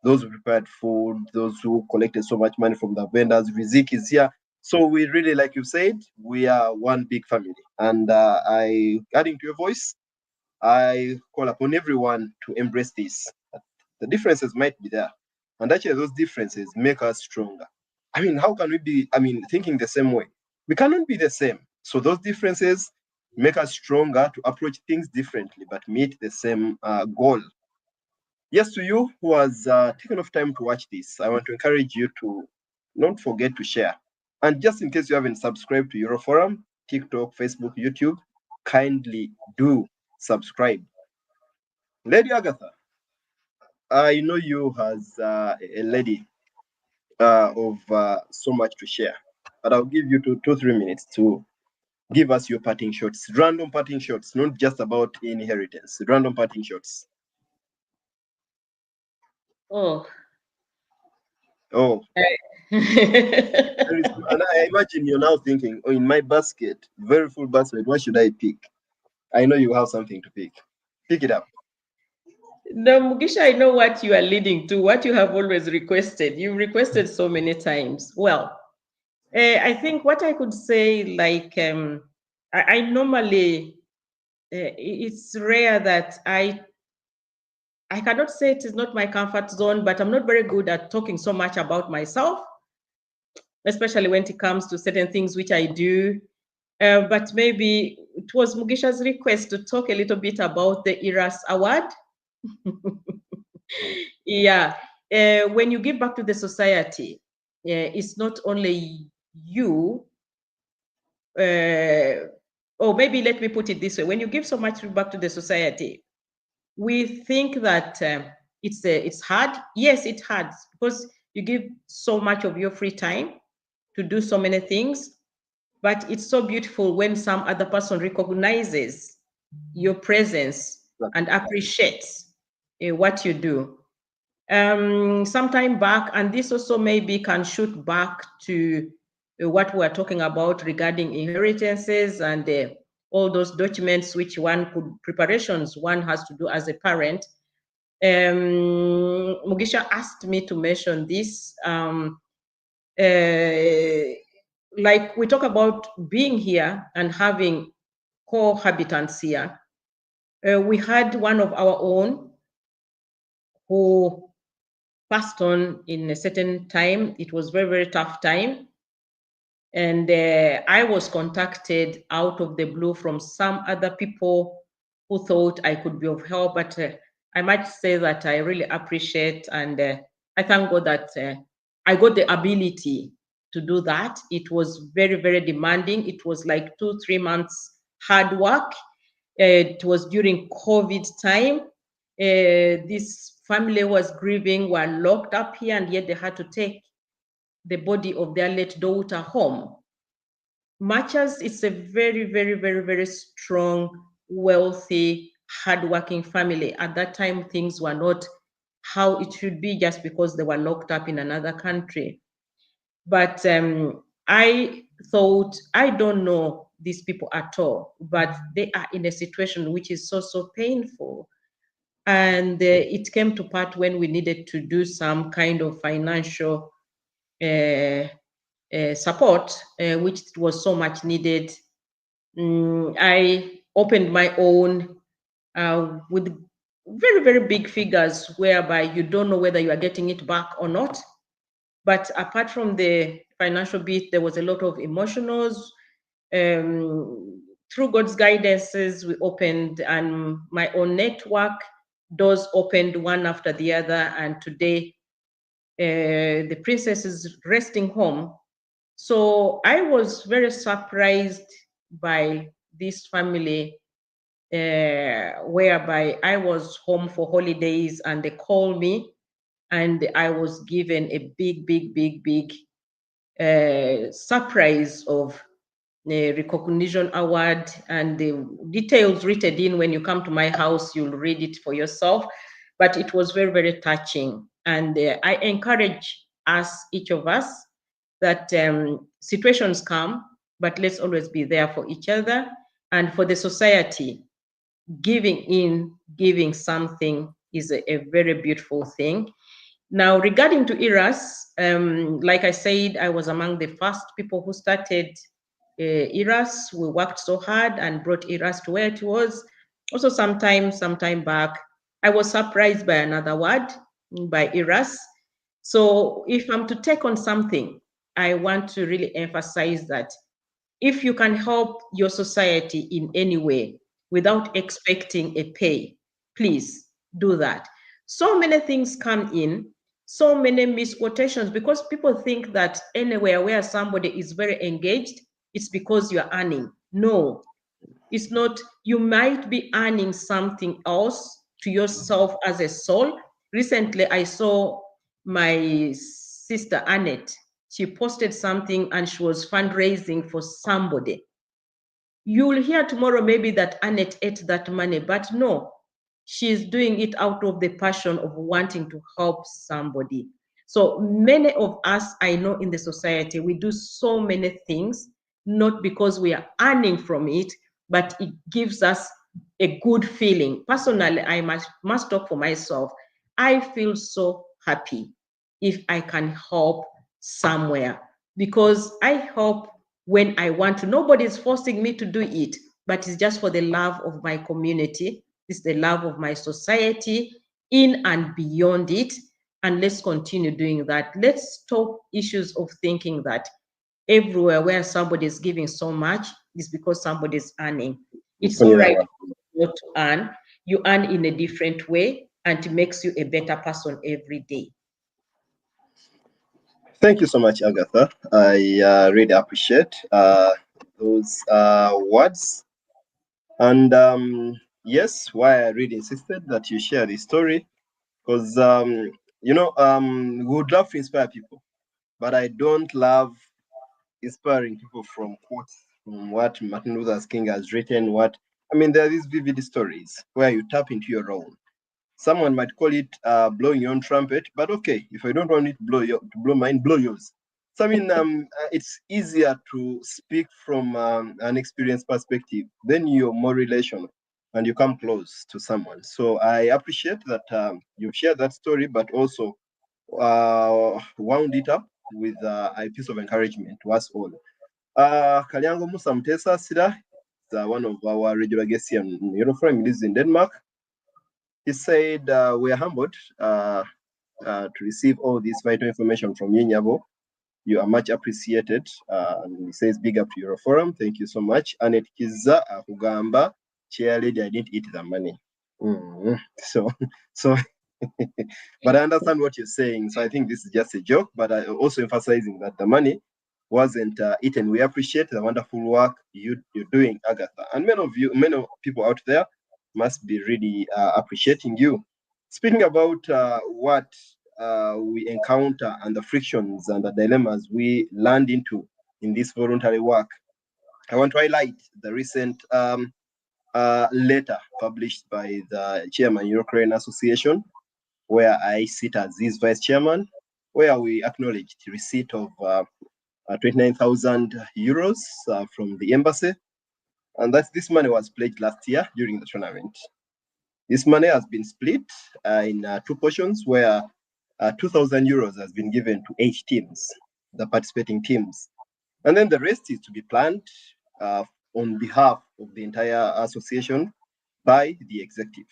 those who prepared food, those who collected so much money from the vendors. Rizik is here. So we really, like you said, we are one big family. And adding to your voice, I call upon everyone to embrace this. The differences might be there. And actually, those differences make us stronger. I mean, how can we be, thinking the same way? We cannot be the same. So those differences make us stronger to approach things differently, but meet the same goal. Yes, to you who has taken off time to watch this, I want to encourage you to not forget to share. And just in case you haven't subscribed to Euroforum, TikTok, Facebook, YouTube, kindly do subscribe. Lady Agatha, I know you as a lady of so much to share, but I'll give you 2, 3 minutes to give us your parting shots, random parting shots, not just about inheritance, random parting shots. Oh. Oh. And I imagine you're now thinking, oh, in my basket, very full basket, what should I pick? I know you have something to pick. Pick it up. No, Mugisha, I know what you are leading to, what you have always requested. You've requested so many times. Well, I think what I could say, like, I normally, it's rare that I cannot say it is not my comfort zone, but I'm not very good at talking so much about myself, especially when it comes to certain things which I do. But maybe it was Mugisha's request to talk a little bit about the IRAS Award. Yeah, when you give back to the society, it's not only you, or maybe let me put it this way: when you give so much back to the society, we think that it's hard. Yes, it's hard because you give so much of your free time to do so many things, but it's so beautiful when some other person recognizes your presence and appreciates what you do. Sometime back, and this also maybe can shoot back to what we are talking about regarding inheritances and all those documents which preparations one has to do as a parent. Mugisha asked me to mention this. Like we talk about being here and having cohabitants here. We had one of our own who passed on in a certain time. It was very, very tough time. And I was contacted out of the blue from some other people who thought I could be of help. But I might say that I really appreciate and I thank God that I got the ability to do that. It was very, very demanding. It was like 2, 3 months hard work. It was during COVID time. This family was grieving, were locked up here, and yet they had to take the body of their late daughter home. Much as it's a very, very, very, very strong, wealthy, hardworking family, at that time things were not how it should be just because they were locked up in another country. But I thought, I don't know these people at all, but they are in a situation which is so, so painful. And it came to part when we needed to do some kind of financial support, which was so much needed. I opened my own with very, very big figures, whereby you don't know whether you are getting it back or not. But apart from the financial bit, there was a lot of emotionals. Through God's guidances, we opened and my own network, doors opened one after the other. And today, the princess is resting home. So I was very surprised by this family, whereby I was home for holidays and they called me and I was given a big, big, big, big surprise of a recognition award, and the details written in. When you come to my house, you'll read it for yourself. But it was very, very touching. And I encourage us, each of us, that situations come, but let's always be there for each other. And for the society, giving something is a very beautiful thing. Now, regarding to ERAS, like I said, I was among the first people who started ERAS. We worked so hard and brought ERAS to where it was. Also, sometime back, I was surprised by another word, by ERAS. So if I'm to take on something, I want to really emphasize that if you can help your society in any way without expecting a pay, please do that. So many things come in, so many misquotations, because people think that anywhere where somebody is very engaged, it's because you're earning. No, it's not. You might be earning something else to yourself as a soul. Recently, I saw my sister Annette. She posted something and she was fundraising for somebody. You will hear tomorrow maybe that Annette ate that money, but no, she's doing it out of the passion of wanting to help somebody. So many of us I know in the society, we do so many things, not because we are earning from it, but it gives us a good feeling. Personally, I must talk for myself. I feel so happy if I can help somewhere, because I help when I want to. Nobody is forcing me to do it, but it's just for the love of my community. It's the love of my society, in and beyond it. And let's continue doing that. Let's stop issues of thinking that everywhere where somebody is giving so much is because somebody is earning. It's all right not to earn. You earn in a different way, and it makes you a better person every day. Thank you so much, Agatha. I really appreciate those words. And yes, why I really insisted that you share this story, because we would love to inspire people, but I don't love inspiring people from quotes, from what Martin Luther King has written. There are these vivid stories where you tap into your own. Someone might call it blowing your own trumpet, but okay, if I don't want it to blow mine, blow yours. So it's easier to speak from an experienced perspective. Then you're more relational and you come close to someone. So I appreciate that you've shared that story, but also wound it up with a piece of encouragement to us all. Kalyango Musa Mtesa Sida is one of our regular guests here in Euroforum. He lives in Denmark. He said, we are humbled to receive all this vital information from Yinyabo. You are much appreciated. And he says, big up to Euroforum. Thank you so much. Annette Kiza Kugamba, chair lady, I didn't eat the money. So but I understand what you're saying. So I think this is just a joke, but I also emphasizing that the money wasn't eaten. We appreciate the wonderful work you're doing, Agatha. And many people out there must be really appreciating you. Speaking about what we encounter and the frictions and the dilemmas we land into in this voluntary work, I want to highlight the recent letter published by the chairman, Ukraine Association, where I sit as his vice chairman, where we acknowledged the receipt of 29,000 euros from the embassy. And this money was pledged last year during the tournament. This money has been split in two portions, where 2,000 euros has been given to 8 teams, the participating teams. And then the rest is to be planned on behalf of the entire association by the executive.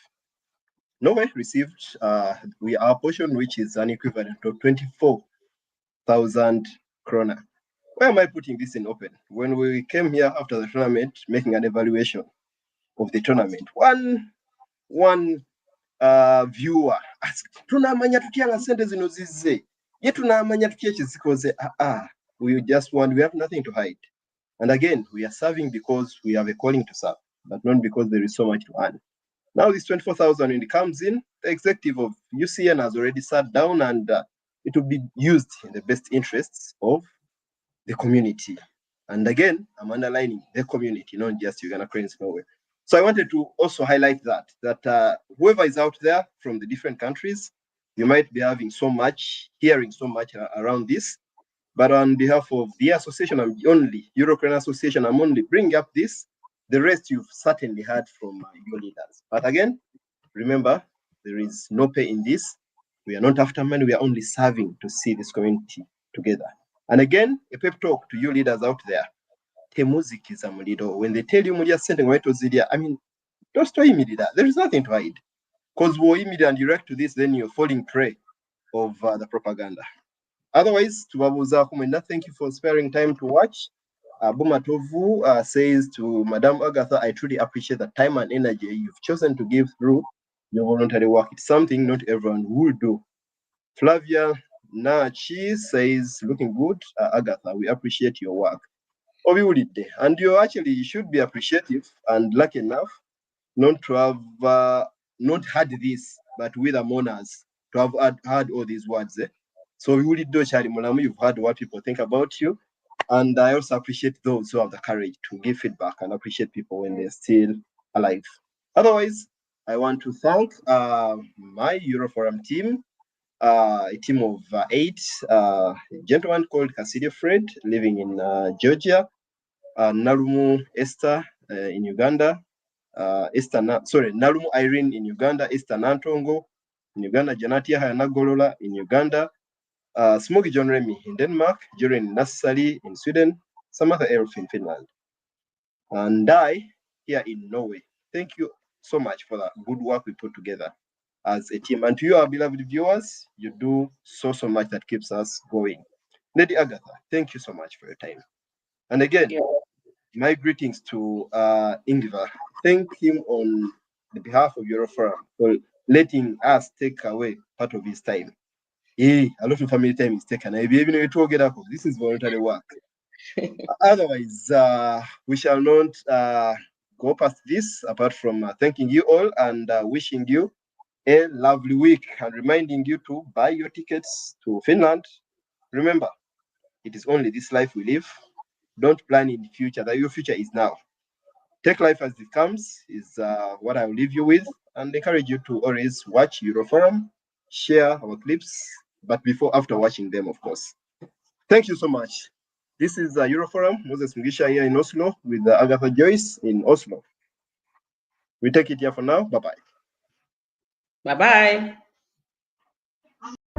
Norway received our portion, which is an equivalent of 24,000 krona. Why am I putting this in open? When we came here after the tournament, making an evaluation of the tournament, one viewer asked, tunamanya tutyanga sente zino zizze ye tunamanya tutya ekizikoze. We have nothing to hide. And again, we are serving because we have a calling to serve, but not because there is so much to earn. Now this 24,000, when it comes in, the executive of UCN has already sat down, and it will be used in the best interests of the community. And again, I'm underlining the community, not just Uganda Cranes Norway. So I wanted to also highlight that whoever is out there from the different countries, you might be hearing so much around this. But on behalf of the association, Eurocrane Association, I'm only bringing up this. The rest you've certainly heard from your leaders. But again, remember, there is no pay in this. We are not after money. We are only serving to see this community together. And again, a pep talk to you leaders out there. Temuzikiza muliro. When they tell you mulia sending away to Zidia, I mean, don't stay immediately. There is nothing to hide. Because we're immediate and direct to this, then you're falling prey of the propaganda. Otherwise, tubabuza kumenda, thank you for sparing time to watch. Bumatovu says to Madam Agatha, I truly appreciate the time and energy you've chosen to give through your voluntary work. It's something not everyone would do. Flavia Nachi says, looking good, Agatha, we appreciate your work. And you should be appreciative and lucky enough not to have not had this, but with the mourners to have heard all these words. So we would do Charlie Mulamu, you've heard what people think about you. And I also appreciate those who have the courage to give feedback and appreciate people when they're still alive. Otherwise, I want to thank my Euroforum team, a team of 8 gentlemen called Cassidy Fred, living in Georgia, Nalumu Esther in Uganda, Nalumu Irene in Uganda, Esther Nantongo in Uganda, Janatia Hayanagolola in Uganda, Smoky John Remy in Denmark, Joren Nassali in Sweden, Samantha Elf in Finland, and I here in Norway. Thank you so much for the good work we put together as a team. And to you, our beloved viewers, you do so much that keeps us going. Lady Agatha, thank you so much for your time. And again, my greetings to Ingvar. Thank him on the behalf of Euroforum for letting us take away part of his time. A lot of family time is taken. I be able to talk it up. This is voluntary work. Otherwise, we shall not go past this apart from thanking you all and wishing you a lovely week and reminding you to buy your tickets to Finland. Remember, it is only this life we live. Don't plan in the future. That your future is now. Take life as it comes is what I'll leave you with, and encourage you to always watch Euroforum, share our clips, but after watching them, of course. Thank you so much. This is Euroforum, Moses Mugisha here in Oslo with Agatha Joyce in Oslo. We take it here for now. Bye-bye. Bye-bye.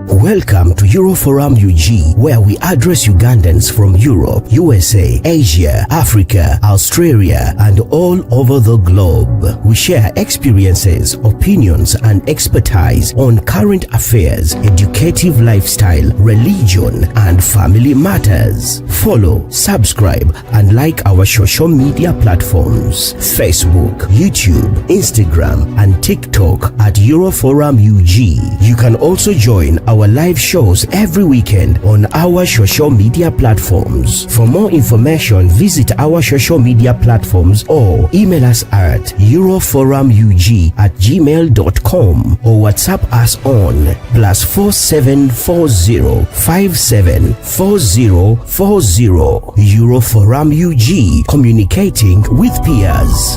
Welcome to Euroforum UG, where we address Ugandans from Europe, USA, Asia, Africa, Australia, and all over the globe. We share experiences, opinions, and expertise on current affairs, educative lifestyle, religion, and family matters. Follow, subscribe, and like our social media platforms: Facebook, YouTube, Instagram, and TikTok at Euroforum UG. You can also join our live shows every weekend on our social media platforms. For more information, visit our social media platforms or email us at euroforumug@gmail.com or WhatsApp us on +4740 574040. Euroforum UG, communicating with peers.